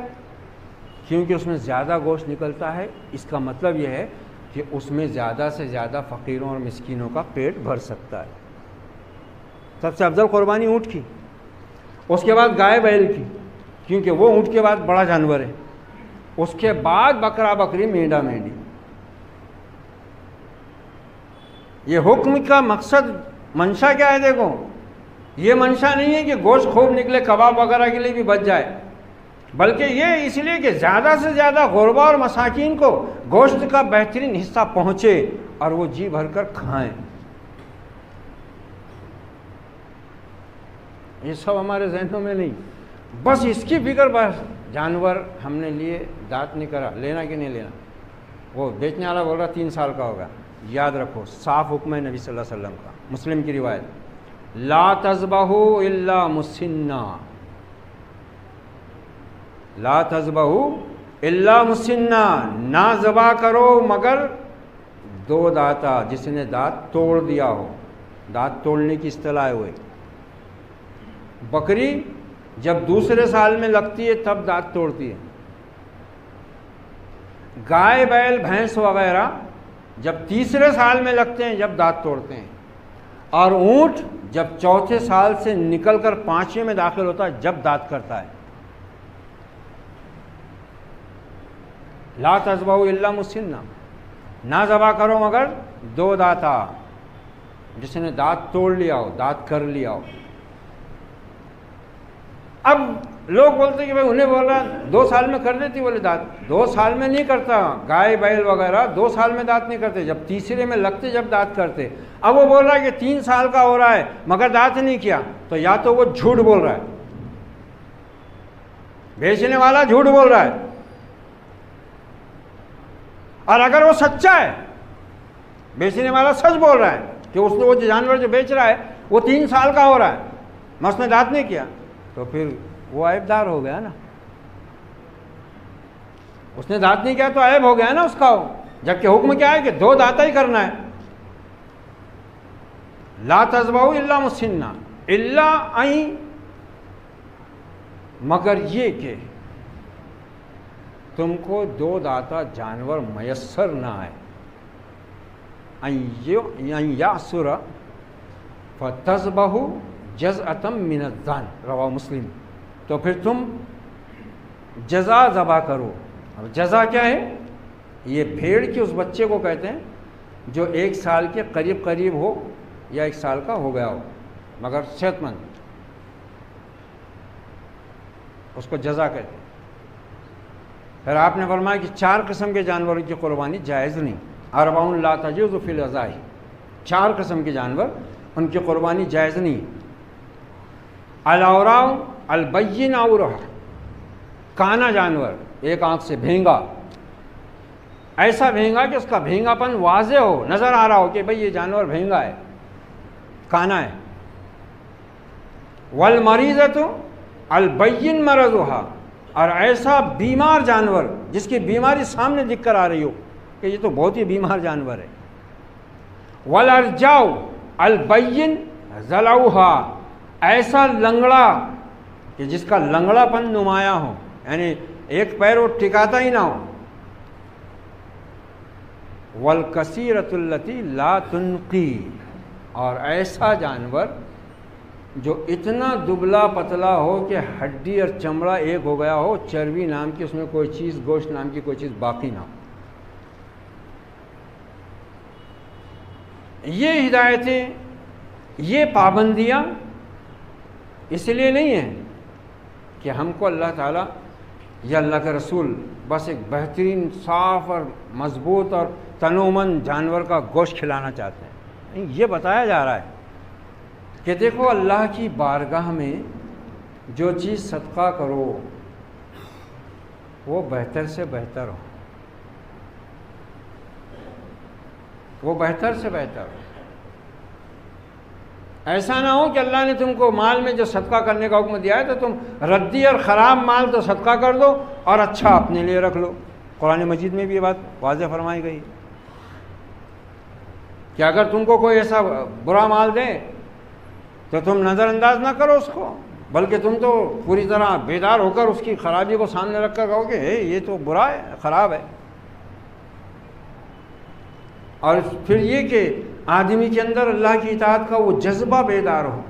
کیونکہ اس میں زیادہ گوشت نکلتا ہے، اس کا مطلب یہ ہے کہ اس میں زیادہ سے زیادہ فقیروں اور مسکینوں کا پیٹ بھر سکتا ہے۔ سب سے افضل قربانی اونٹ کی، اس کے بعد گائے بیل کی، کیونکہ وہ اونٹ کے بعد بڑا جانور ہے، اس کے بعد بکرا بکری، مینڈا مینڈی۔ یہ حکم کا مقصد منشا کیا ہے؟ دیکھو، یہ منشا نہیں ہے کہ گوشت خوب نکلے، کباب وغیرہ کے لیے بھی بچ جائے، بلکہ یہ اس لیے کہ زیادہ سے زیادہ غربا اور مساکین کو گوشت کا بہترین حصہ پہنچے اور وہ جی بھر کر کھائیں۔ یہ سب ہمارے ذہنوں میں نہیں، بس اس کی فکر، بس جانور ہم نے لیے، دانت نہیں کرا، لینا کہ نہیں لینا۔ وہ بیچنے والا بول رہا 3 سال کا ہوگا، یاد رکھو صاف حکم ہے نبی صلی اللہ علیہ وسلم کا، مسلم کی روایت، لا تذبحوا الا مسنا، لا تذبحوا الا مسنا، نہ ذبح کرو مگر 2 دانتا، جس نے دانت توڑ دیا ہو، دانت توڑنے کی اصطلاح ہوئے۔ بکری جب دوسرے سال میں لگتی ہے تب دانت توڑتی ہے، گائے بیل بھینس وغیرہ جب تیسرے سال میں لگتے ہیں جب دانت توڑتے ہیں، اور اونٹ جب چوتھے سال سے نکل کر 5ویں میں داخل ہوتا ہے جب دانت کرتا ہے۔ لا تذبحوا الا مسنا، نہ ذبح کرو مگر 2 دانتا، جس نے دانت توڑ لیا ہو، دانت کر لیا ہو۔ اب لوگ بولتے کہ بھائی انہیں بول رہا 2 سال میں کر دیتی، بولے دانت 2 سال میں نہیں کرتا، گائے بیل وغیرہ 2 سال میں دانت نہیں کرتے، جب تیسرے میں لگتے جب دانت کرتے۔ اب وہ بول رہا ہے کہ 3 سال کا ہو رہا ہے مگر دانت نہیں کیا، تو یا تو وہ جھوٹ بول رہا ہے، بیچنے والا جھوٹ بول رہا ہے، اور اگر وہ سچا ہے، بیچنے والا سچ بول رہا ہے کہ اس نے وہ جانور جو بیچ رہا ہے وہ 3 سال کا ہو رہا ہے میں اس نے دانت نہیں کیا، تو پھر وہ عیب دار ہو گیا نا، اس نے دانت نہیں کیا تو عیب ہو گیا نا اس کا، جبکہ حکم کیا ہے کہ 2 دانتا ہی کرنا ہے۔ لا تذبحوا الا مسنا، الا ان، مگر یہ کہ تم کو 2 دانتا جانور میسر نہ آئے، ان یعصر فتذبحوا جزءا من الضان، رواہ مسلم، تو پھر تم جزا ذبح کرو۔ اب جزا کیا ہے؟ یہ بھیڑ کے اس بچے کو کہتے ہیں جو 1 سال کے قریب قریب ہو یا 1 سال کا ہو گیا ہو مگر صحت مند، اس کو جزا کہتے ہیں۔ پھر آپ نے فرمایا کہ 4 قسم کے جانوروں کی قربانی جائز نہیں، 4 لا تجوز فی الاضاحی، 4 قسم کے جانور ان کی قربانی جائز نہیں۔ الاوراء البین اورہ، کانا جانور، 1 آنکھ سے بھینگا، ایسا بھینگا کہ اس کا بھینگا پن واضح ہو، نظر آ رہا ہو کہ بھئی یہ جانور بھینگا ہے، کانا ہے۔ والمریضۃ البین مرضھا، اور ایسا بیمار جانور جس کی بیماری سامنے دکھ کر آ رہی ہو کہ یہ تو بہت ہی بیمار جانور ہے. وَالْأَرْجَاءُ الْبَيِّنُ ضَلَعُهَا، ایسا لنگڑا کہ جس کا لنگڑا پن نمایاں ہو، یعنی ایک پیر وہ ٹکاتا ہی نہ ہو. وَالْكَثِيرَةُ الَّتِي لَا تُنْقِي، اور ایسا جانور جو اتنا دبلا پتلا ہو کہ ہڈی اور چمڑا ایک ہو گیا ہو، چربی نام کی اس میں کوئی چیز، گوشت نام کی کوئی چیز باقی نہ ہو. یہ ہدایتیں، یہ پابندیاں اس لیے نہیں ہیں کہ ہم کو اللہ تعالیٰ یا اللہ کے رسول بس ایک بہترین صاف اور مضبوط اور تنومند جانور کا گوشت کھلانا چاہتے ہیں. نہیں، یہ بتایا جا رہا ہے کہ دیکھو اللہ کی بارگاہ میں جو چیز صدقہ کرو وہ بہتر سے بہتر ہو، وہ بہتر سے بہتر ہو. ایسا نہ ہو کہ اللہ نے تم کو مال میں جو صدقہ کرنے کا حکم دیا ہے تو تم ردی اور خراب مال تو صدقہ کر دو اور اچھا اپنے لیے رکھ لو. قرآن مجید میں بھی یہ بات واضح فرمائی گئی کہ اگر تم کو کوئی ایسا برا مال دے تو تم نظر انداز نہ کرو اس کو، بلکہ تم تو پوری طرح بیدار ہو کر اس کی خرابی کو سامنے رکھ کر کہو کہ یہ تو برا ہے، خراب ہے. اور پھر یہ کہ آدمی کے اندر اللہ کی اطاعت کا وہ جذبہ بیدار ہو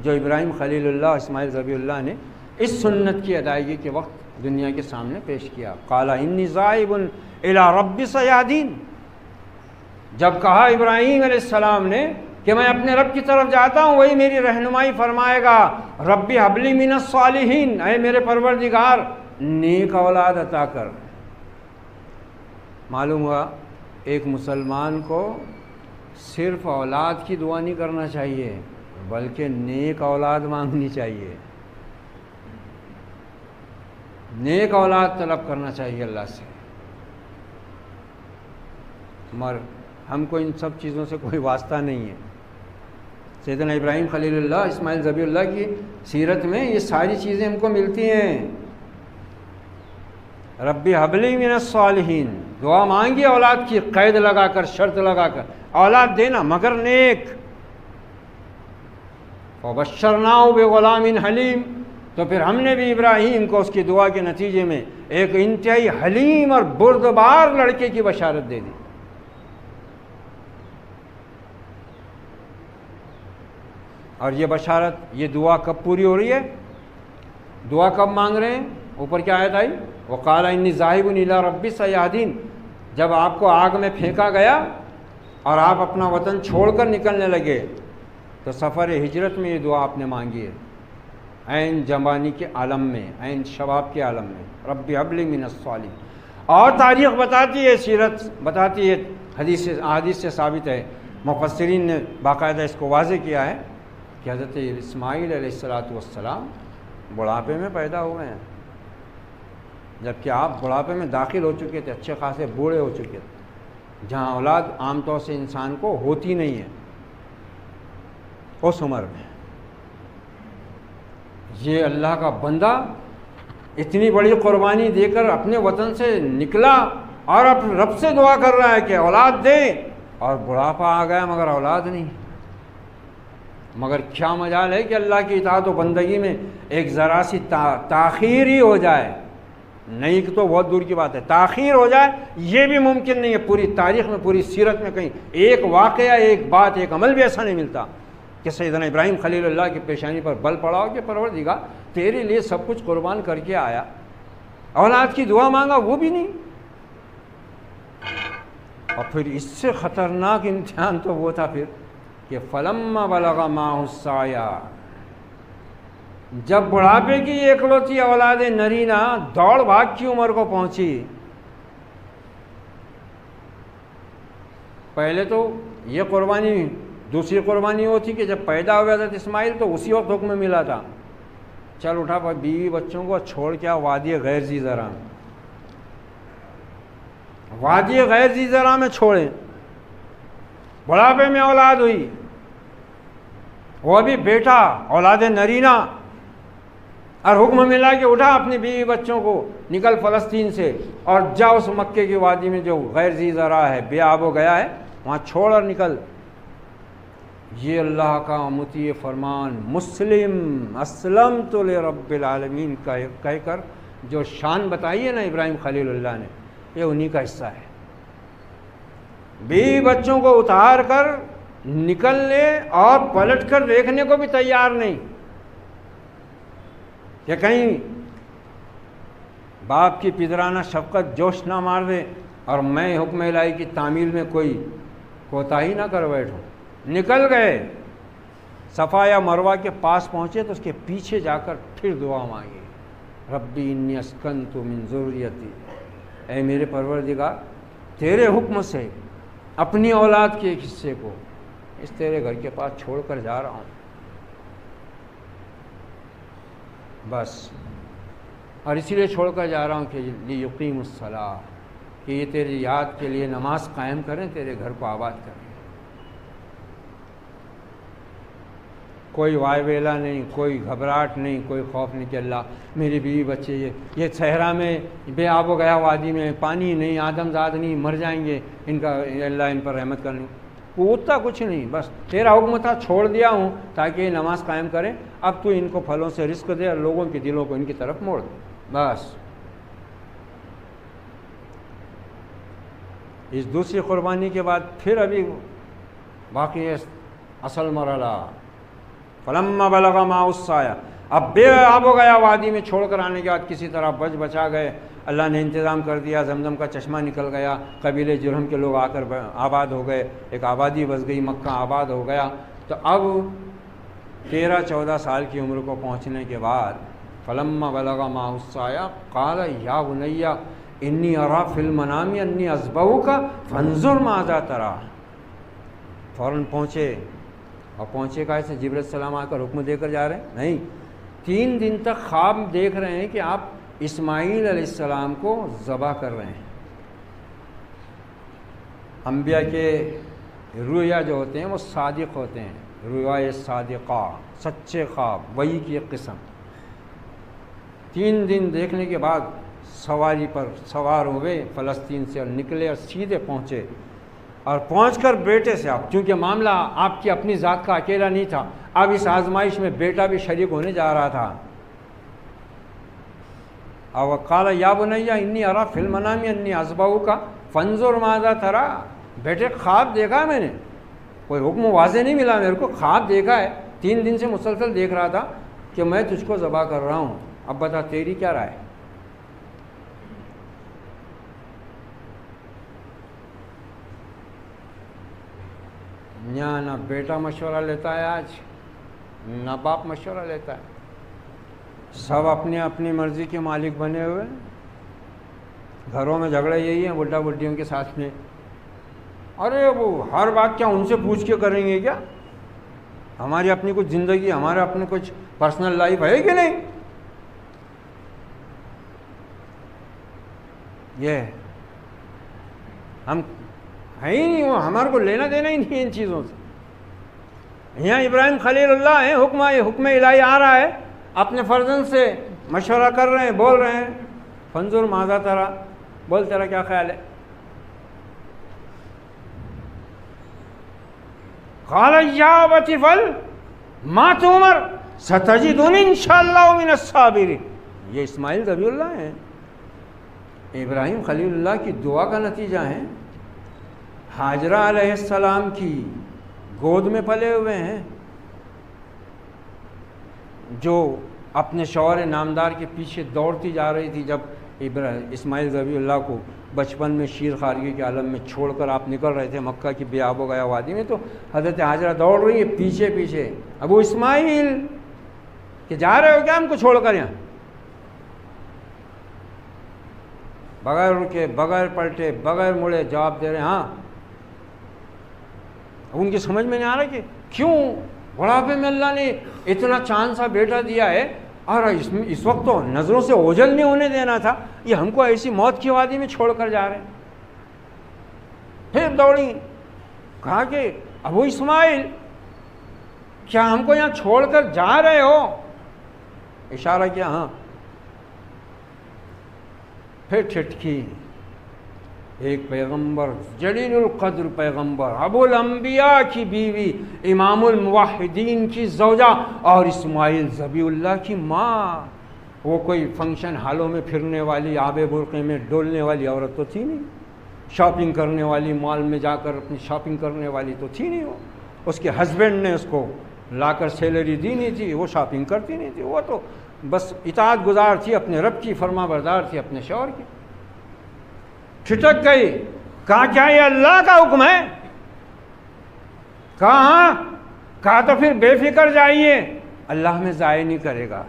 جو ابراہیم خلیل اللہ، اسماعیل ذبیح اللہ نے اس سنت کی ادائیگی کے وقت دنیا کے سامنے پیش کیا. قال انی ذاہب الی ربی سیہدین، جب کہا ابراہیم علیہ السلام نے کہ میں اپنے رب کی طرف جاتا ہوں، وہی میری رہنمائی فرمائے گا. ربی حب لی من الصالحین، اے میرے پروردگار نیک اولاد عطا کر. معلوم ہوا ایک مسلمان کو صرف اولاد کی دعا نہیں کرنا چاہیے بلکہ نیک اولاد مانگنی چاہیے، نیک اولاد طلب کرنا چاہیے اللہ سے. مگر ہم کو ان سب چیزوں سے کوئی واسطہ نہیں ہے. سیدنا ابراہیم خلیل اللہ، اسماعیل ذبیح اللہ کی سیرت میں یہ ساری چیزیں ہم کو ملتی ہیں. ربی حب لی من الصالحین، دعا مانگی اولاد کی، قید لگا کر، شرط لگا کر اولاد دینا مگر نیک. وبشرناہ بغلام حلیم، تو پھر ہم نے بھی ابراہیم کو اس کی دعا کے نتیجے میں ایک انتہائی حلیم اور بردبار لڑکے کی بشارت دے دی. اور یہ بشارت، یہ دعا کب پوری ہو رہی ہے؟ دعا کب مانگ رہے ہیں؟ اوپر کیا آیت آئی؟ وقال انی ذاہب الی ربی سیہدین. جب آپ کو آگ میں پھینکا گیا اور آپ اپنا وطن چھوڑ کر نکلنے لگے تو سفر ہجرت میں یہ دعا آپ نے مانگی ہے، عین جوانی کے عالم میں، عین شباب کے عالم میں، ربی حب لی من الصالحین. اور تاریخ بتاتی ہے، سیرت بتاتی ہے، حدیث سے ثابت ہے، مفسرین نے باقاعدہ اس کو واضح کیا ہے کہ حضرت اسماعیل علیہ السلام بڑھاپے میں پیدا ہوئے ہیں، جبکہ آپ بڑھاپے میں داخل ہو چکے تھے، اچھے خاصے بوڑھے ہو چکے تھے، جہاں اولاد عام طور سے انسان کو ہوتی نہیں ہے اس عمر میں. یہ اللہ کا بندہ اتنی بڑی قربانی دے کر اپنے وطن سے نکلا اور اب رب سے دعا کر رہا ہے کہ اولاد دے، اور بڑھاپا آ گیا مگر اولاد نہیں. مگر کیا مجال ہے کہ اللہ کی اطاعت و بندگی میں ایک ذرا سی تاخیر ہی ہو جائے، نہیں کہ تو بہت دور کی بات ہے، تاخیر ہو جائے یہ بھی ممکن نہیں ہے. پوری تاریخ میں، پوری سیرت میں کہیں ایک واقعہ، ایک بات، ایک عمل بھی ایسا نہیں ملتا کہ سیدنا ابراہیم خلیل اللہ کی پیشانی پر بل پڑا ہو کہ پروردگار تیرے لیے سب کچھ قربان کر کے آیا، اولاد کی دعا مانگا وہ بھی نہیں. اور پھر اس سے خطرناک امتحان تو وہ تھا پھر کہ فلما بلغ معہ السعی، جب بڑھاپے کی اکلوتی اولاد نرینہ دوڑ بھاگ کی عمر کو پہنچی. پہلے تو یہ قربانی، دوسری قربانی وہ تھی کہ جب پیدا ہوئے حضرت اسماعیل تو اسی وقت حکم ملا تھا، چل اٹھا بیوی بچوں کو چھوڑ کے وادی غیر ذی زرع، وادی غیر ذی زرع میں چھوڑیں. بڑھاپے میں اولاد ہوئی، وہ بھی بیٹا، اولاد نرینہ. اور حکم ملا کہ اٹھا اپنی بیوی بچوں کو، نکل فلسطین سے اور جا اس مکے کی وادی میں جو غیر ذی زرع ہے، بے آب و گیا ہے، وہاں چھوڑ اور نکل۔ یہ اللہ کا مطیع فرمان، مسلم اسلمت لرب العالمین کہہ کر جو شان بتائی ہے نا ابراہیم خلیل اللہ نے، یہ انہی کا حصہ ہے۔ بیوی بچوں کو اتار کر نکلنے اور پلٹ کر دیکھنے کو بھی تیار نہیں کہ کہیں باپ کی پدرانہ شفقت جوش نہ مار دے اور میں حکم الہی کی تعمیل میں کوئی کوتاہی نہ کر بیٹھوں۔ نکل گئے، صفا یا مروہ کے پاس پہنچے تو اس کے پیچھے جا کر پھر دعا مانگی، ربی انی اسکنت من ذریتی، اے میرے پروردگار تیرے حکم سے اپنی اولاد کے ایک حصے کو اس تیرے گھر کے پاس چھوڑ کر جا رہا ہوں، بس، اور اسی لیے چھوڑ کر جا رہا ہوں کہ لیقیموا الصلاۃ، کہ یہ تیری یاد کے لیے نماز قائم کریں، تیرے گھر کو آباد کریں۔ کوئی وائے ویلا نہیں، کوئی گھبراہٹ نہیں، کوئی خوف نہیں کہ اللہ میری بیوی بچے یہ صحرا میں بے آب و گیا وادی میں پانی نہیں، آدم زاد نہیں، مر جائیں گے، ان کا اللہ ان پر رحمت کرنی، پوچھتا کچھ نہیں، بس تیرا حکم تھا چھوڑ دیا ہوں تاکہ یہ نماز قائم کریں، اب تو ان کو پھلوں سے رزق دے اور لوگوں کے دلوں کو ان کی طرف موڑ دے، بس۔ اس دوسری قربانی کے بعد پھر ابھی باقی ہے اصل مرحلہ، فلما بلغ معه السعی، اب بے آب و گیا وادی میں چھوڑ کر آنے کے بعد کسی طرح بچا گئے، اللہ نے انتظام کر دیا، زمزم کا چشمہ نکل گیا، قبیلے جرہم کے لوگ آ کر آباد ہو گئے، ایک آبادی بس گئی، مکہ آباد ہو گیا۔ تو اب 13-14 سال کی عمر کو پہنچنے کے بعد فلما بلغ معه السعی قال یا بنی انی اری فی المنام انی اذبحک فانظر ماذا تری، فوراً پہنچے، اور پہنچے کا ایسے جبرائیل السلام آ کر حکم دے کر جا رہے ہیں؟ نہیں، 3 دن تک خواب دیکھ رہے ہیں کہ آپ اسماعیل علیہ السلام کو ذبح کر رہے ہیں۔ انبیاء کے رؤیا جو ہوتے ہیں وہ صادق ہوتے ہیں، رؤیا صادقہ، سچے خواب، وحی کی ایک قسم۔ 3 دن دیکھنے کے بعد سواری پر سوار ہوئے فلسطین سے اور نکلے اور سیدھے پہنچے، اور پہنچ کر بیٹے سے، آپ چونکہ معاملہ آپ کی اپنی ذات کا اکیلا نہیں تھا، اب اس آزمائش میں بیٹا بھی شریک ہونے جا رہا تھا۔ اور قال یا بنی انی اری فی المنام انی اذبحک فانظر ماذا تری، بیٹے خواب دیکھا میں نے، کوئی حکم واضح نہیں ملا میرے کو، خواب دیکھا ہے، 3 دن سے مسلسل دیکھ رہا تھا کہ میں تجھ کو ذبح کر رہا ہوں، اب بتا تیری کیا رائے؟ نہ بیٹا مشورہ لیتا ہے آج، نہ باپ مشورہ لیتا ہے، سب اپنی اپنی مرضی کے مالک بنے ہوئے، گھروں میں جھگڑے یہی ہیں بڈھا بڈھیوں کے ساتھ میں، ارے وہ ہر بات کیا ان سے پوچھ کے کریں گے کیا؟ ہماری اپنی کچھ زندگی، ہمارے اپنے کچھ پرسنل لائف ہے کہ نہیں؟ یہ ہم ہے ہی نہیں، وہ ہمارے کو لینا دینا ہی نہیں ان چیزوں سے۔ یہاں ابراہیم خلیل اللہ ہیں، حکم الہی آ رہا ہے، اپنے فرزند سے مشورہ کر رہے ہیں، بول رہے ہیں فانظر ماذا تری، بول تیرا کیا خیال ہے؟ قال یا ابت افعل ما تؤمر ستجدنی ان شاء اللہ من الصابرین، یہ اسماعیل ذبیح اللہ ہیں، ابراہیم خلیل اللہ کی دعا کا نتیجہ ہیں، ہاجرہ علیہ السلام کی گود میں پلے ہوئے ہیں، جو اپنے شوہر نامدار کے پیچھے دوڑتی جا رہی تھی، جب اسماعیل ذبیح اللہ کو بچپن میں شیر خارگی کے عالم میں چھوڑ کر آپ نکل رہے تھے مکہ کی بے آب و گیا وادی میں، تو حضرت ہاجرہ دوڑ رہی ہے پیچھے پیچھے، ابو اسماعیل کہ جا رہے ہو کیا ہم کو چھوڑ کر؟ یہاں بغیر رکے، بغیر پلٹے، بغیر مڑے جواب دے رہے ہیں ہاں۔ ان کی سمجھ میں نہیں آ رہا کہ کیوں بڑھاپے میں اللہ نے اتنا چاند سا بیٹا دیا ہے، اور اس وقت تو نظروں سے اوجھل نہیں ہونے دینا تھا، یہ ہم کو ایسی موت کی وادی میں چھوڑ کر جا رہے ہیں۔ پھر دوڑی، کہا کہ ابو اسماعیل کیا ہم کو یہاں چھوڑ کر جا رہے ہو؟ اشارہ کیا ہاں، پھر ٹھٹکی. ایک پیغمبر، جلیل القدر پیغمبر، ابو الانبیاء کی بیوی، امام الموحدین کی زوجہ، اور اسماعیل ذبیح اللہ کی ماں. وہ کوئی فنکشن ہالوں میں پھرنے والی، آب برقعے میں ڈولنے والی عورت تو تھی نہیں. شاپنگ کرنے والی، مال میں جا کر اپنی شاپنگ کرنے والی تو تھی نہیں. وہ اس کے ہسبینڈ نے اس کو لا کر سیلری دی نہیں تھی، وہ شاپنگ کرتی نہیں تھی. وہ تو بس اطاعت گزار تھی اپنے رب کی، فرما بردار تھی اپنے شوہر کی. ٹھٹک گئی، کہا کیا یہ اللہ کا حکم ہے؟ کہا ہاں. کہا تو پھر بے فکر جائیے، اللہ میں ضائع نہیں کرے گا.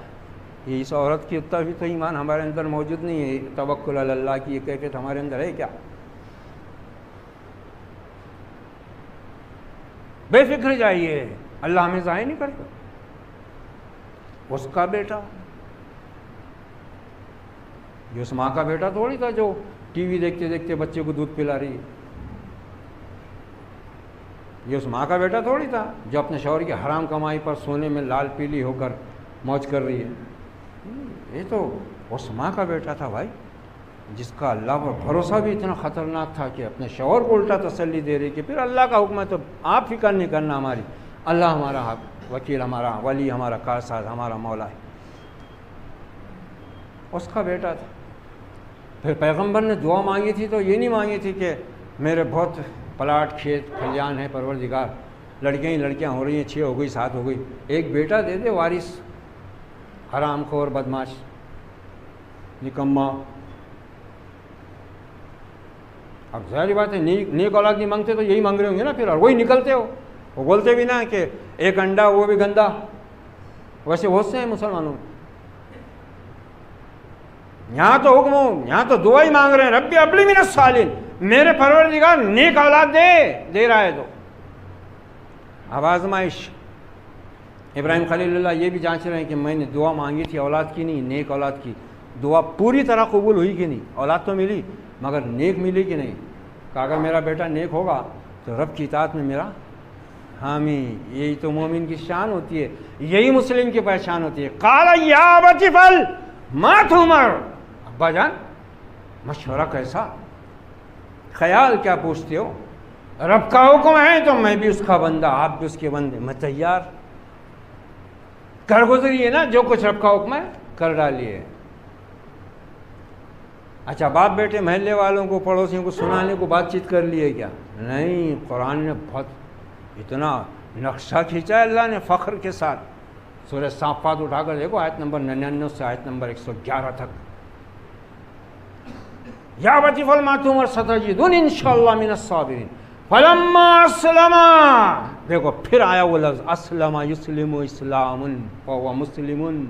یہ اس عورت کی اتنا بھی تو ایمان ہمارے اندر موجود نہیں ہے. توکل علی اللہ کی یہ کیفیت ہمارے اندر ہے کیا؟ بے فکر جائیے، اللہ ہمیں ضائع نہیں کرے گا. اس کا بیٹا، یہ اس ماں کا بیٹا تھوڑی تھا جو ٹی وی دیکھتے دیکھتے بچے کو دودھ پلا رہی ہے. یہ اس ماں کا بیٹا تھوڑی تھا جو اپنے شوہر کی حرام کمائی پر سونے میں لال پیلی ہو کر موج کر رہی ہے. یہ تو اس ماں کا بیٹا تھا بھائی، جس کا اللہ پر بھروسہ بھی اتنا خطرناک تھا کہ اپنے شوہر کو الٹا تسلی دے رہی کہ پھر اللہ کا حکم ہے تو آپ فکر نہیں کرنا ہماری، اللہ ہمارا وکیل، ہمارا ولی، ہمارا کارساز، ہمارا مولا ہے. اس کا بیٹا تھا. پھر پیغمبر نے دعا مانگی تھی تو یہ نہیں مانگی تھی کہ میرے بہت پلاٹ کھیت کھلیان ہے پروردگار، لڑکیاں ہی لڑکیاں ہو رہی ہیں، 6 ہو گئی 7 ہو گئی، ایک بیٹا دے دے وارث. حرام خور، بدماش، نکما. اب ظاہری بات ہے نیک اولاد نہیں مانگتے تو یہی مانگ رہے ہوں گے نا پھر، اور وہی نکلتے ہو. وہ بولتے بھی نا کہ ایک انڈا وہ بھی گندا. ویسے بہت سے ہیں مسلمانوں میں. یہاں تو حکم ہو، یہاں تو دعا ہی مانگ رہے ہیں، ربی ابلی من الصالحین، میرے پروردگار نیک اولاد دے رہا ہے تو. اب آزمائش. ابراہیم خلیل اللہ یہ بھی جانچ رہے ہیں کہ میں نے دعا مانگی تھی اولاد کی نہیں، نیک اولاد کی. دعا پوری طرح قبول ہوئی کہ نہیں؟ اولاد تو ملی مگر نیک ملی کہ نہیں؟ کہ اگر میرا بیٹا نیک ہوگا تو رب کی اطاعت میں میرا حامی. یہی تو مومن کی شان ہوتی ہے، یہی مسلم کی پہچان ہوتی ہے. قال یا ابت افعل ما تؤمر. ابا جان مشورہ کیسا، خیال کیا پوچھتے ہو؟ رب کا حکم ہے تو میں بھی اس کا بندہ، آپ بھی اس کے بندے، میں تیار. کر گزریے نا جو کچھ رب کا حکم ہے کر ڈالیے. اچھا باپ بیٹے محلے والوں کو پڑوسیوں کو سنانے کو بات چیت کر لیے کیا؟ نہیں. قرآن نے بہت اتنا نقشہ کھینچا ہے اللہ نے فخر کے ساتھ. سورہ صافات اٹھا کر دیکھو، آیت نمبر 99 سے آیت نمبر 111 تک. یا بتی فل ماتوم اور ستجدون انشاءاللہ من الصابرین فلما اسلم. دیکھو پھر آیا وہ لفظ اسلم یسلم اسلام فهو مسلم.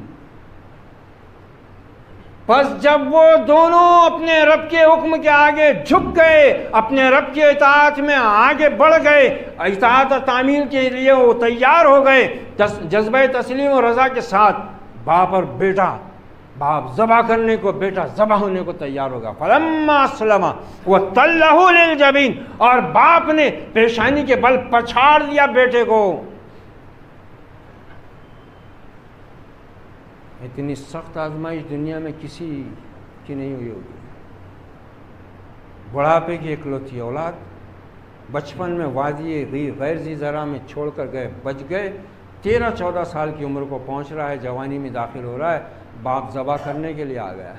پس جب وہ دونوں اپنے رب کے حکم کے آگے جھک گئے، اپنے رب کے اطاعت میں آگے بڑھ گئے، اطاعت اور تعمیل کے لیے وہ تیار ہو گئے جذبہ تسلیم و رضا کے ساتھ. باپ اور بیٹا، باپ ذبح کرنے کو، بیٹا ذبح ہونے کو تیار ہوگا. فلما اسلم وتلہ للجبین، اور باپ نے پیشانی کے بل پچھاڑ دیا بیٹے کو. اتنی سخت آزمائش دنیا میں کسی کی نہیں ہوئی ہوگی. بڑھاپے کی اکلوتی اولاد بچپن میں وادی غیر ذی زرع میں چھوڑ کر گئے، بچ گئے. 13-14 سال کی عمر کو پہنچ رہا ہے، جوانی میں داخل ہو رہا ہے، باپ ذبح کرنے کے لیے آ گیا.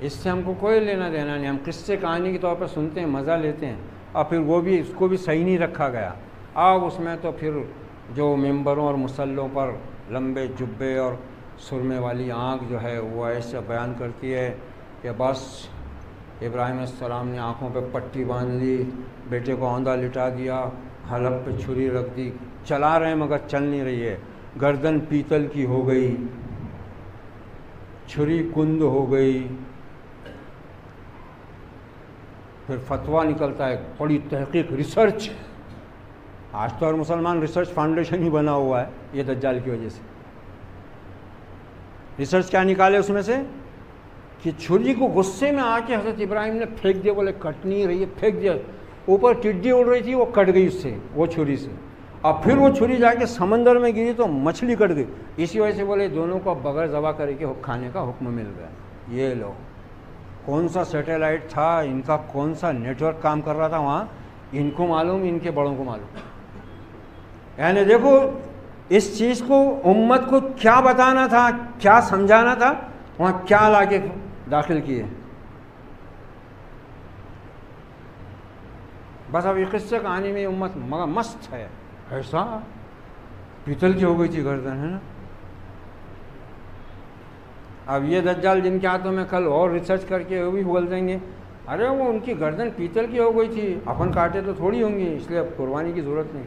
اس سے ہم کو کوئی لینا دینا نہیں. ہم قصے کہانی کے طور پر سنتے ہیں، مزہ لیتے ہیں، اور پھر وہ بھی اس کو بھی صحیح نہیں رکھا گیا. اب اس میں تو پھر جو ممبروں اور مسلوں پر لمبے جبے اور سرمے والی آنکھ جو ہے وہ ایسے بیان کرتی ہے کہ بس ابراہیم علیہ السلام نے آنکھوں پہ پٹی باندھ لی، بیٹے کو اوندھا لٹا دیا، حلق پہ چھری رکھ دی، چلا رہے ہیں مگر چل نہیں رہی ہے، گردن پیتل کی ہو گئی، چھری کند ہو گئی. پھر فتویٰ نکلتا ہے، بڑی تحقیق، ریسرچ. آج تو ہر مسلمان ریسرچ فاؤنڈیشن ہی بنا ہوا ہے یہ دجال کی وجہ سے. ریسرچ کیا نکالے اس میں سے کہ چھری کو غصے میں آ کے حضرت ابراہیم نے پھینک دیا. بولے کٹ نہیں رہی ہے، پھینک دیا. اوپر ٹڈی اڑ رہی تھی، وہ کٹ گئی اس سے، وہ چھری سے. اور پھر وہ چھری جا کے سمندر میں گری تو مچھلی کٹ گئی. اسی وجہ سے بولے دونوں کو بغیر ذبح کرے کے کھانے کا حکم مل گیا. یہ لو کون سا سیٹلائٹ تھا ان کا, کون سا نیٹ ورک کام کر رہا تھا وہاں, ان کو معلوم, ان کے بڑوں کو معلوم. یعنی دیکھو اس چیز کو امت کو کیا بتانا تھا, کیا سمجھانا تھا, وہاں کیا لا کے داخل کیے. بس اب یہ قصے کہانی میں امت مگر مست ہے. ایسا پیتل کی ہو گئی تھی گردن, ہے نا. اب یہ دجال جن کے ہاتھوں میں کل اور ریسرچ کر کے وہ بھی اگل دیں گے, ارے وہ ان کی گردن پیتل کی ہو گئی تھی, اپن کاٹے تو تھوڑی ہوں گی, اس لیے اب قربانی کی ضرورت نہیں.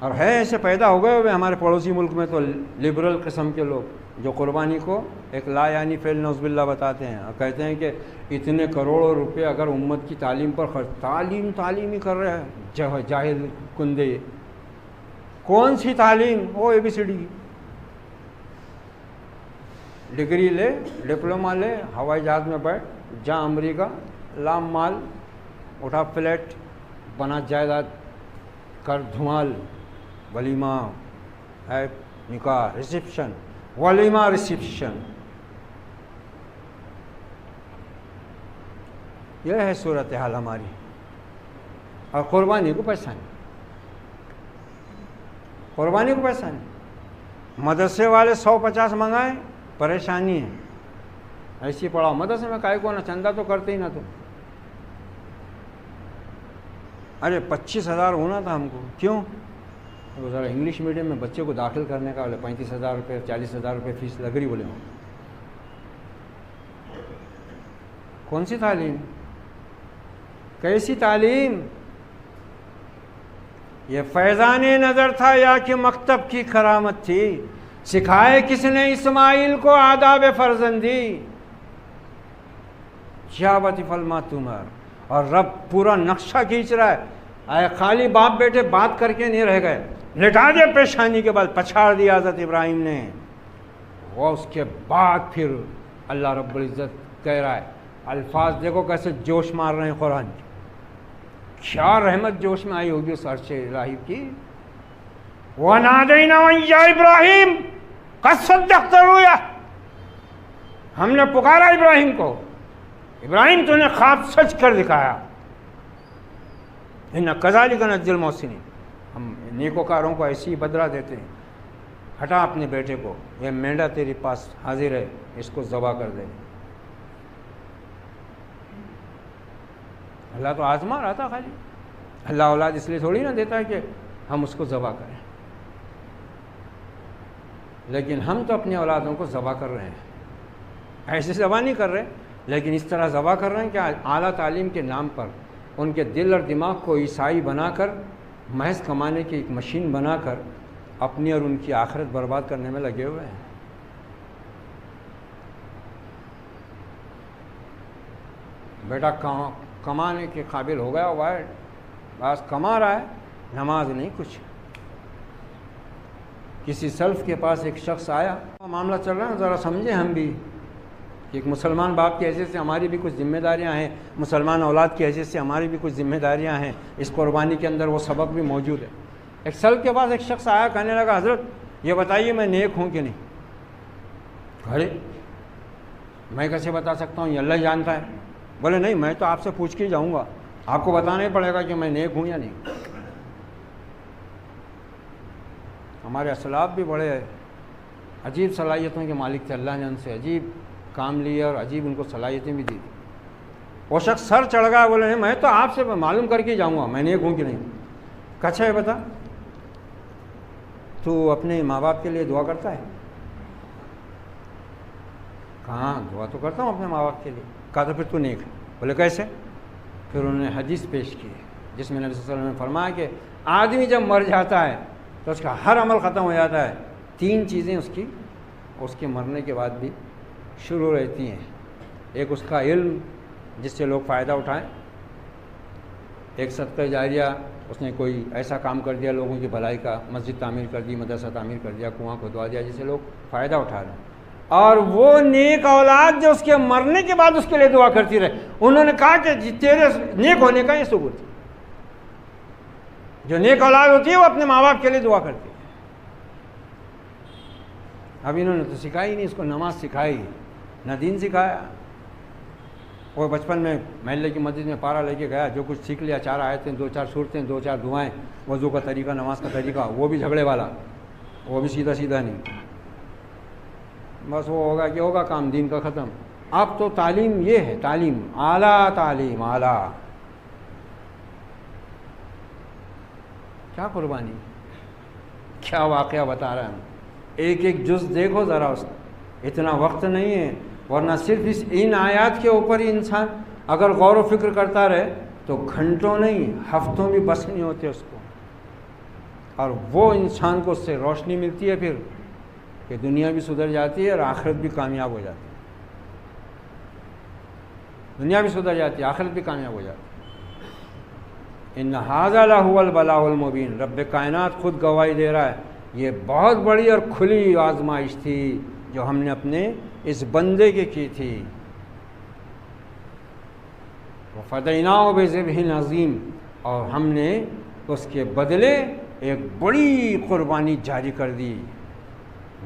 اور ہے ایسے پیدا ہو گئے ہوئے ہمارے پڑوسی ملک میں تو لبرل قسم کے لوگ جو قربانی کو ایک لا یعنی فعل نعوذ باللہ بتاتے ہیں, اور کہتے ہیں کہ اتنے کروڑوں روپے اگر امت کی تعلیم پر خرچ, تعلیم ہی کر رہے ہیں جاہل کندے. کون سی تعلیم؟ وہ ABCD کی ڈگری لے, ڈپلوما لے, ہوائی جہاز میں بیٹھ, جا امریکہ, لام مال, اٹھا فلیٹ, بنا جائیداد, کر دھمال, ولیمہ ہے, نکاح, ریسیپشن, ولیمہ, ریسیپشن. یہ ہے صورتحال ہماری. اور قربانی کو پیسہ نہیں, قربانی کو پیسہ نہیں. مدرسے والے 150 منگائیں, پریشانی ہے. ایسی پڑھاؤ مدرسے میں کائے کو نہ, چندہ تو کرتے ہی نہ تم. ارے 25,000 ہونا تھا ہم کو, کیوں؟ وہ ذرا انگلش میڈیم میں بچے کو داخل کرنے کا, بولے 35,000 روپے 40,000 روپے فیس لگ رہی. بولے کون سی تعلیم, کیسی تعلیم؟ یہ فیضان نظر تھا یا کہ مکتب کی کرامت تھی؟ سکھائے کس نے اسماعیل کو آداب فرزندی؟ شہابت فلما تمہار. اور رب پورا نقشہ کھینچ رہا ہے. اے خالی باپ بیٹے بات کر کے نہیں رہ گئے, لٹا دیا پیشانی کے بعد, پچھاڑ دیا حضرت ابراہیم نے. وہ اس کے بعد پھر اللہ رب العزت کہہ رہا ہے, الفاظ دیکھو کیسے جوش مار رہے ہیں قرآن کی. کیا رحمت جوش میں آئی ہوگی اس عرش الہی کی. وَنَادَيْنَاهُ يَا إِبْرَاهِيمُ قَدْ صَدَّقْتَ الرُّؤْيَا, ہم نے پکارا ابراہیم کو, ابراہیم تو نے خواب سچ کر دکھایا. إِنَّا كَذَلِكَ نَجْزِي الْمُحْسِنِينَ, ہم نیکوکاروں کو ایسی ہی بدلہ دیتے ہیں. ہٹا اپنے بیٹے کو, یہ مینڈا تیری پاس حاضر ہے, اس کو ذبح کر دے. اللہ تو آزما رہا تھا خالی. اللہ اولاد اس لیے تھوڑی نہ دیتا ہے کہ ہم اس کو ذبح کریں, لیکن ہم تو اپنی اولادوں کو ذبح کر رہے ہیں. ایسے ذبح نہیں کر رہے, لیکن اس طرح ذبح کر رہے ہیں کہ اعلیٰ تعلیم کے نام پر ان کے دل اور دماغ کو عیسائی بنا کر, محض کمانے کی ایک مشین بنا کر اپنی اور ان کی آخرت برباد کرنے میں لگے ہوئے ہیں. بیٹا کمانے کے قابل ہو گیا ہوا ہے, بس کما رہا ہے, نماز نہیں کچھ. کسی سلف کے پاس ایک شخص آیا, معاملہ چل رہا ہے, ذرا سمجھیں ہم بھی کہ ایک مسلمان باپ کی حیثیت سے ہماری بھی کچھ ذمہ داریاں ہیں, مسلمان اولاد کی حیثیت سے ہماری بھی کچھ ذمہ داریاں ہیں. اس قربانی کے اندر وہ سبق بھی موجود ہے. ایک سلف کے پاس ایک شخص آیا, کہنے لگا حضرت یہ بتائیے میں نیک ہوں کہ نہیں. ارے میں کیسے بتا سکتا ہوں, یہ اللہ جانتا ہے. بولے نہیں, میں تو آپ سے پوچھ کے ہی جاؤں گا, آپ کو بتانا ہی پڑے گا کہ میں نیک ہوں یا نہیں. ہمارے اسلاف بھی بڑے عجیب صلاحیتوں کے مالک تھے, اللہ نے ان سے عجیب کام لیے اور عجیب ان کو صلاحیتیں بھی دی. وہ شخص سر چڑھ گیا, بولے نہیں میں تو آپ سے معلوم کر کے جاؤں گا میں نیک ہوں کہ نہیں. کچھ ہے بتا, تو اپنے ماں باپ کے لیے دعا کرتا ہے؟ کہاں دعا تو کرتا ہوں اپنے ماں باپ کے لیے. کہا تو پھر تو نیک ہے. بولے کیسے؟ پھر انہوں نے حدیث پیش کی جس میں نبی صلی اللہ علیہ وسلم نے فرمایا کہ آدمی جب مر جاتا ہے تو اس کا ہر عمل ختم ہو جاتا ہے, 3 چیزیں اس کے مرنے کے بعد بھی شروع رہتی ہیں. ایک اس کا علم جس سے لوگ فائدہ اٹھائیں, ایک صدقہ جاریہ, اس نے کوئی ایسا کام کر دیا لوگوں کی بھلائی کا, مسجد تعمیر کر دی, مدرسہ تعمیر کر دیا, کنواں کھدوا دیا جس سے لوگ فائدہ اٹھا رہے ہیں. اور وہ نیک اولاد جو اس کے مرنے کے بعد اس کے لیے دعا کرتی رہے. انہوں نے کہا کہ تیرے نیک ہونے کا یہ ثبوت. جو نیک اولاد ہوتی ہے وہ اپنے ماں باپ کے لیے دعا کرتی ہے. اب انہوں نے تو سکھائی نہیں اس کو، نماز سکھائی نہ دین سکھایا. وہ بچپن میں محلے کی مسجد میں پارا لے کے گیا، جو کچھ سیکھ لیا، 4 آیتیں 2-4 صورتیں 2-4 دعائیں، وضو کا طریقہ، نماز کا طریقہ، وہ بھی جھگڑے والا، وہ بھی سیدھا سیدھا نہیں. بس وہ ہوگا کہ ہوگا کام دین کا ختم. اب تو تعلیم یہ ہے، تعلیم اعلیٰ، تعلیم اعلیٰ. کیا قربانی، کیا واقعہ بتا رہا ہے. ایک ایک جز دیکھو ذرا اس کا. اتنا وقت نہیں ہے، ورنہ صرف ان آیات کے اوپر ہی انسان اگر غور و فکر کرتا رہے تو گھنٹوں نہیں ہفتوں بھی بس نہیں ہوتے اس کو. اور وہ انسان کو اس سے روشنی ملتی ہے پھر کہ دنیا بھی سدھر جاتی ہے اور آخرت بھی کامیاب ہو جاتی ہے. دنیا بھی سدھر جاتی ہے، آخرت بھی کامیاب ہو جاتی ہے. ان ھذا لھو البلاء المبین. رب کائنات خود گواہی دے رہا ہے یہ بہت بڑی اور کھلی آزمائش تھی جو ہم نے اپنے اس بندے کے کی تھی. وَفَدَيْنَاهُ بِذِبْحٍ عَظِيمٍ. اور ہم نے اس کے بدلے ایک بڑی قربانی جاری کر دی.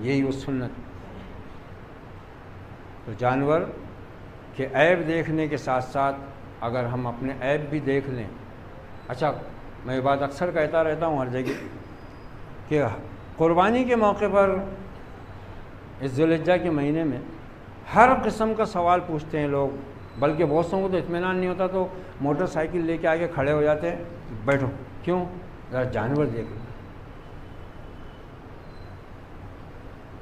یہی وہ سنت. تو جانور کے عیب دیکھنے کے ساتھ ساتھ اگر ہم اپنے عیب بھی دیکھ لیں. اچھا، میں یہ بات اکثر کہتا رہتا ہوں ہر جگہ کہ قربانی کے موقع پر اس ذوالحجہ کے مہینے میں ہر قسم کا سوال پوچھتے ہیں لوگ. بلکہ بہت سو کو تو اطمینان نہیں ہوتا تو موٹر سائیکل لے کے آگے کھڑے ہو جاتے ہیں، بیٹھو. کیوں؟ ذرا جانور دیکھ لو،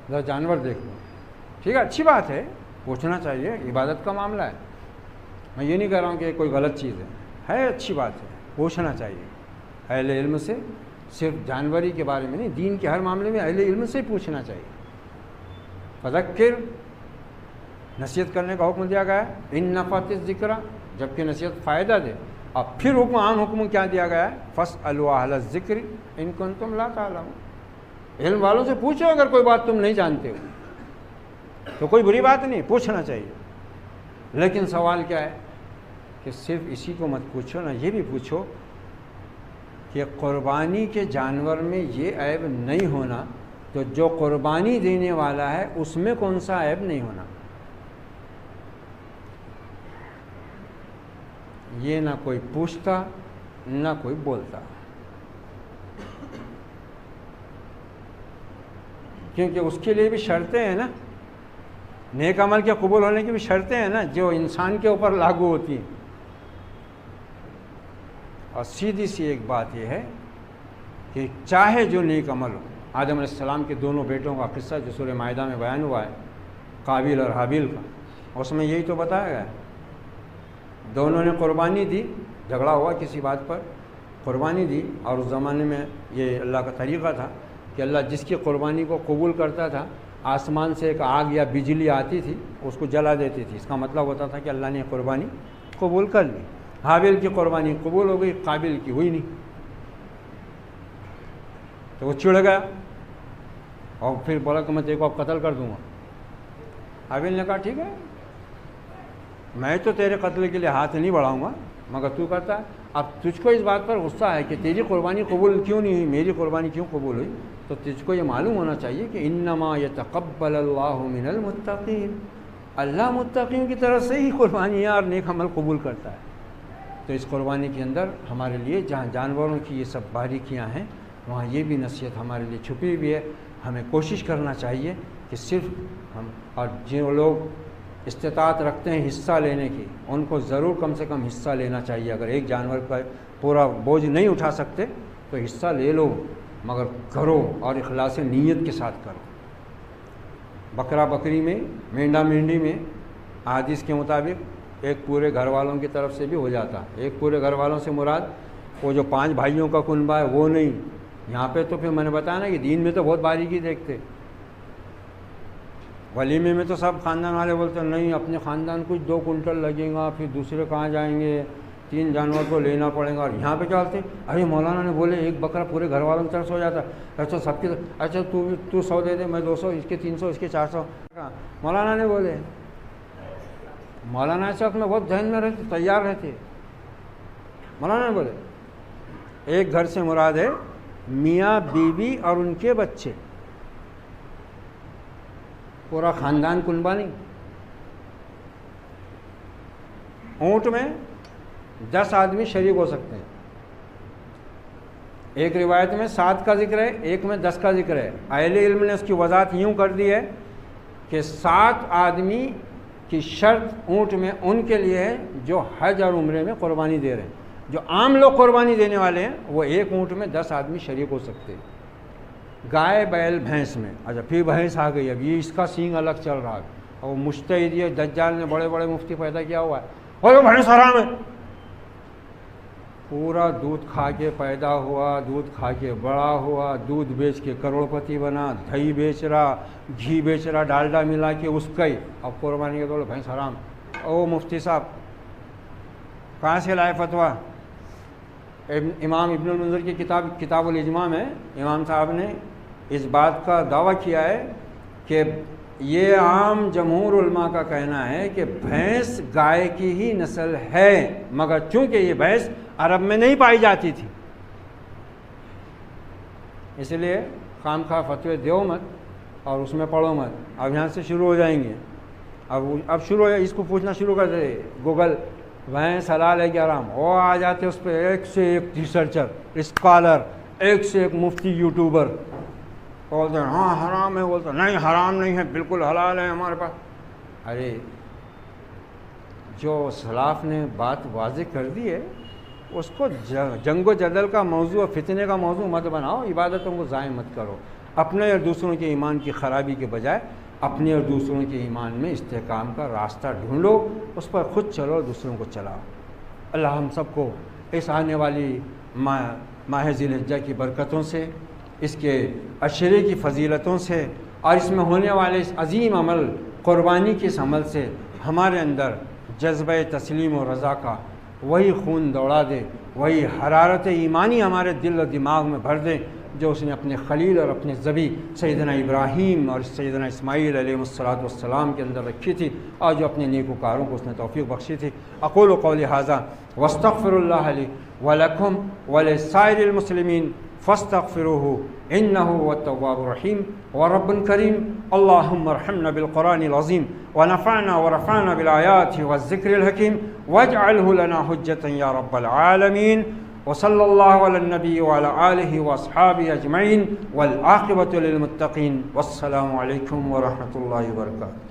ذرا جانور دیکھ لو. ٹھیک ہے، اچھی بات ہے، پوچھنا چاہیے، عبادت کا معاملہ ہے. میں یہ نہیں کہہ رہا ہوں کہ کوئی غلط چیز ہے اچھی بات ہے، پوچھنا چاہیے اہل علم سے. صرف جانوری کے بارے میں نہیں، دین کے ہر معاملے میں اہل علم سے پوچھنا چاہیے. فذکر، نصیحت کرنے کا حکم دیا گیا ہے. ان نفعت الذکر، جبکہ نصیحت فائدہ دے. اب پھر حکم، عام حکم کیا دیا گیا ہے؟ فاسألوا اہل الذکر ان کنتم لا تعلمون. علم والوں سے پوچھو اگر کوئی بات تم نہیں جانتے ہو تو کوئی بری بات نہیں، پوچھنا چاہیے. لیکن سوال کیا ہے کہ صرف اسی کو مت پوچھو نا، یہ بھی پوچھو کہ قربانی کے جانور میں یہ عیب نہیں ہونا تو جو قربانی دینے والا ہے اس میں کون سا عیب نہیں ہونا. یہ نہ کوئی پوچھتا نہ کوئی بولتا. کیونکہ اس کے لیے بھی شرطیں ہیں نا، نیک عمل کے قبول ہونے کی بھی شرطیں ہیں نا جو انسان کے اوپر لاگو ہوتی ہیں. اور سیدھی سی ایک بات یہ ہے کہ چاہے جو نیک عمل ہو. آدم علیہ السلام کے دونوں بیٹوں کا قصہ جو سورہ مائدہ میں بیان ہوا ہے، قابیل اور حابیل کا، اس میں یہی تو بتایا گیا ہے. دونوں نے قربانی دی، جھگڑا ہوا کسی بات پر، قربانی دی. اور اس زمانے میں یہ اللہ کا طریقہ تھا کہ اللہ جس کی قربانی کو قبول کرتا تھا آسمان سے ایک آگ یا بجلی آتی تھی اس کو جلا دیتی تھی. اس کا مطلب ہوتا تھا کہ اللہ نے قربانی قبول کر لی. حابیل کی قربانی قبول ہو گئی، قابیل کی ہوئی نہیں. تو وہ چڑ گیا اور پھر بولا کہ میں تیرے کو اب قتل کر دوں گا. حابیل نے کہا ٹھیک ہے، میں تو تیرے قتل کے لیے ہاتھ نہیں بڑھاؤں گا مگر تو کرتا ہے. اب تجھ کو اس بات پر غصہ ہے کہ تیری قربانی قبول کیوں نہیں ہوئی، میری قربانی کیوں قبول ہوئی. تو تجھ کو یہ معلوم ہونا چاہیے کہ انما یتقبل اللہ من المتقین. اللہ متقین کی طرف سے ہی قربانیاں اور نیک عمل قبول کرتا ہے. تو اس قربانی کے اندر ہمارے لیے جہاں جانوروں کی یہ سب باریکیاں ہیں وہاں یہ بھی نصیحت ہمارے لیے چھپی ہوئی ہے. ہمیں کوشش کرنا چاہیے کہ صرف ہم، اور جو لوگ استطاعت رکھتے ہیں حصہ لینے کی ان کو ضرور کم سے کم حصہ لینا چاہیے. اگر ایک جانور کا پورا بوجھ نہیں اٹھا سکتے تو حصہ لے لو، مگر کرو اور اخلاص نیت کے ساتھ کرو. بکرا بکری میں، مینڈا مینڈی میں حدیث کے مطابق ایک پورے گھر والوں کی طرف سے بھی ہو جاتا. ایک پورے گھر والوں سے مراد وہ جو 5 بھائیوں کا کنبہ ہے وہ نہیں. یہاں پہ تو پھر میں نے بتایا نا کہ دین میں تو بہت باریکی دیکھتے. ولیمے میں تو سب خاندان والے بولتے ہیں نہیں اپنے خاندان کچھ 2 کنٹل لگے گا، پھر دوسرے کہاں جائیں گے، 3 جانور کو لینا پڑے گا. اور یہاں پہ کیا ہوتے ارے مولانا نے بولے ایک بکرا پورے گھر والوں کی طرف سے ہو جاتا. اچھا سب کے، اچھا تو 100 دے دے، میں 200، اس کے 300، اس کے 400. مولانا نے بولے، مولانا اس وقت میں بہت ذہن میں رہتے، تیار رہتے. مولانا نے بولے ایک گھر سے مراد ہے میاں بیوی اور ان کے بچے، پورا خاندان کنبہ نہیں۔ اونٹ میں 10 آدمی شریک ہو سکتے ہیں، ایک روایت میں 7 کا ذکر ہے، ایک میں 10 کا ذکر ہے۔ اہل علم نے اس کی وضاحت یوں کر دی ہے کہ 7 آدمی کی شرط اونٹ میں ان کے لیے ہے جو حج اور عمرے میں قربانی دے رہے ہیں۔ جو عام لوگ قربانی دینے والے ہیں وہ ایک اونٹ میں 10 آدمی شریک ہو سکتے ہیں۔ گائے بیل بھینس میں، اچھا پھر بھینس آ گئی، اب یہ اس کا سینگ الگ چل رہا ہے، اور مجتہد یہ دجال نے بڑے بڑے مفتی پیدا کیا ہوا ہے، اور بھینس حرام ہے۔ پورا دودھ کھا کے پیدا ہوا، دودھ کھا کے بڑا ہوا، دودھ بیچ کے کروڑ پتی بنا، دہی بیچ رہا، گھی بیچ رہا، ڈالڈا ملا کے اس کا ہی، اب قربانی کے دور بھینس حرام۔ او مفتی صاحب کہاں سے لائے فتویٰ؟ امام ابن المنذر کی کتاب الاجماع میں امام صاحب نے اس بات کا دعویٰ کیا ہے کہ یہ عام جمہور علماء کا کہنا ہے کہ بھینس گائے کی ہی نسل ہے، مگر چونکہ یہ بھینس عرب میں نہیں پائی جاتی تھی، اس لیے خام خواہ فتوے دیو مت اور اس میں پڑھو مت۔ اب یہاں سے شروع ہو جائیں گے، اب شروع ہو، اس کو پوچھنا شروع کر دے گوگل بھینس حلال ہے کہ حرام، وہ آ جاتے اس پہ ایک سے ایک ریسرچر، اسکالر، ایک سے ایک مفتی، یوٹیوبر، بولتے ہیں ہاں حرام ہے، بولتے ہیں نہیں حرام نہیں ہے، بالکل حلال ہے ہمارے پاس۔ ارے جو سلاف نے بات واضح کر دی ہے اس کو جنگ و جدل کا موضوع، فتنے کا موضوع مت بناؤ، عبادتوں کو ضائع مت کرو۔ اپنے اور دوسروں کے ایمان کی خرابی کے بجائے اپنے اور دوسروں کے ایمان میں استحکام کا راستہ ڈھونڈو، اس پر خود چلو، دوسروں کو چلاؤ۔ اللہ ہم سب کو اس آنے والی ماہ ذی الحجہ کی برکتوں سے، اس کے عشرے کی فضیلتوں سے، اور اس میں ہونے والے اس عظیم عمل قربانی کے اس عمل سے ہمارے اندر جذبہ تسلیم و رضا کا وہی خون دوڑا دے، وہی حرارت ایمانی ہمارے دل و دماغ میں بھر دے جو اس نے اپنے خلیل اور اپنے ذبی سیدنا ابراہیم اور سیدنا اسماعیل علیہ السلام کے اندر رکھی تھی، اور جو اپنے نیکوکاروں کو اس نے توفیق بخشی تھی۔ اقول قولی ھذا واستغفر اللہ لی ولکم ولسائر المسلمین فاستغفروہ انہ هو التواب الرحیم ورب کریم۔ اللہم ارحمنا بالقرآن العظیم ونفعنا ورفعنا بالآیات والذکر الحکیم واجعلہ لنا حجتا یا رب العالمین۔ وصلی اللہ علی النبی وعلی آلہ واصحابہ اجمعین والعاقبۃ للمتقین۔ والسلام علیکم ورحمۃ اللہ وبرکاتہ۔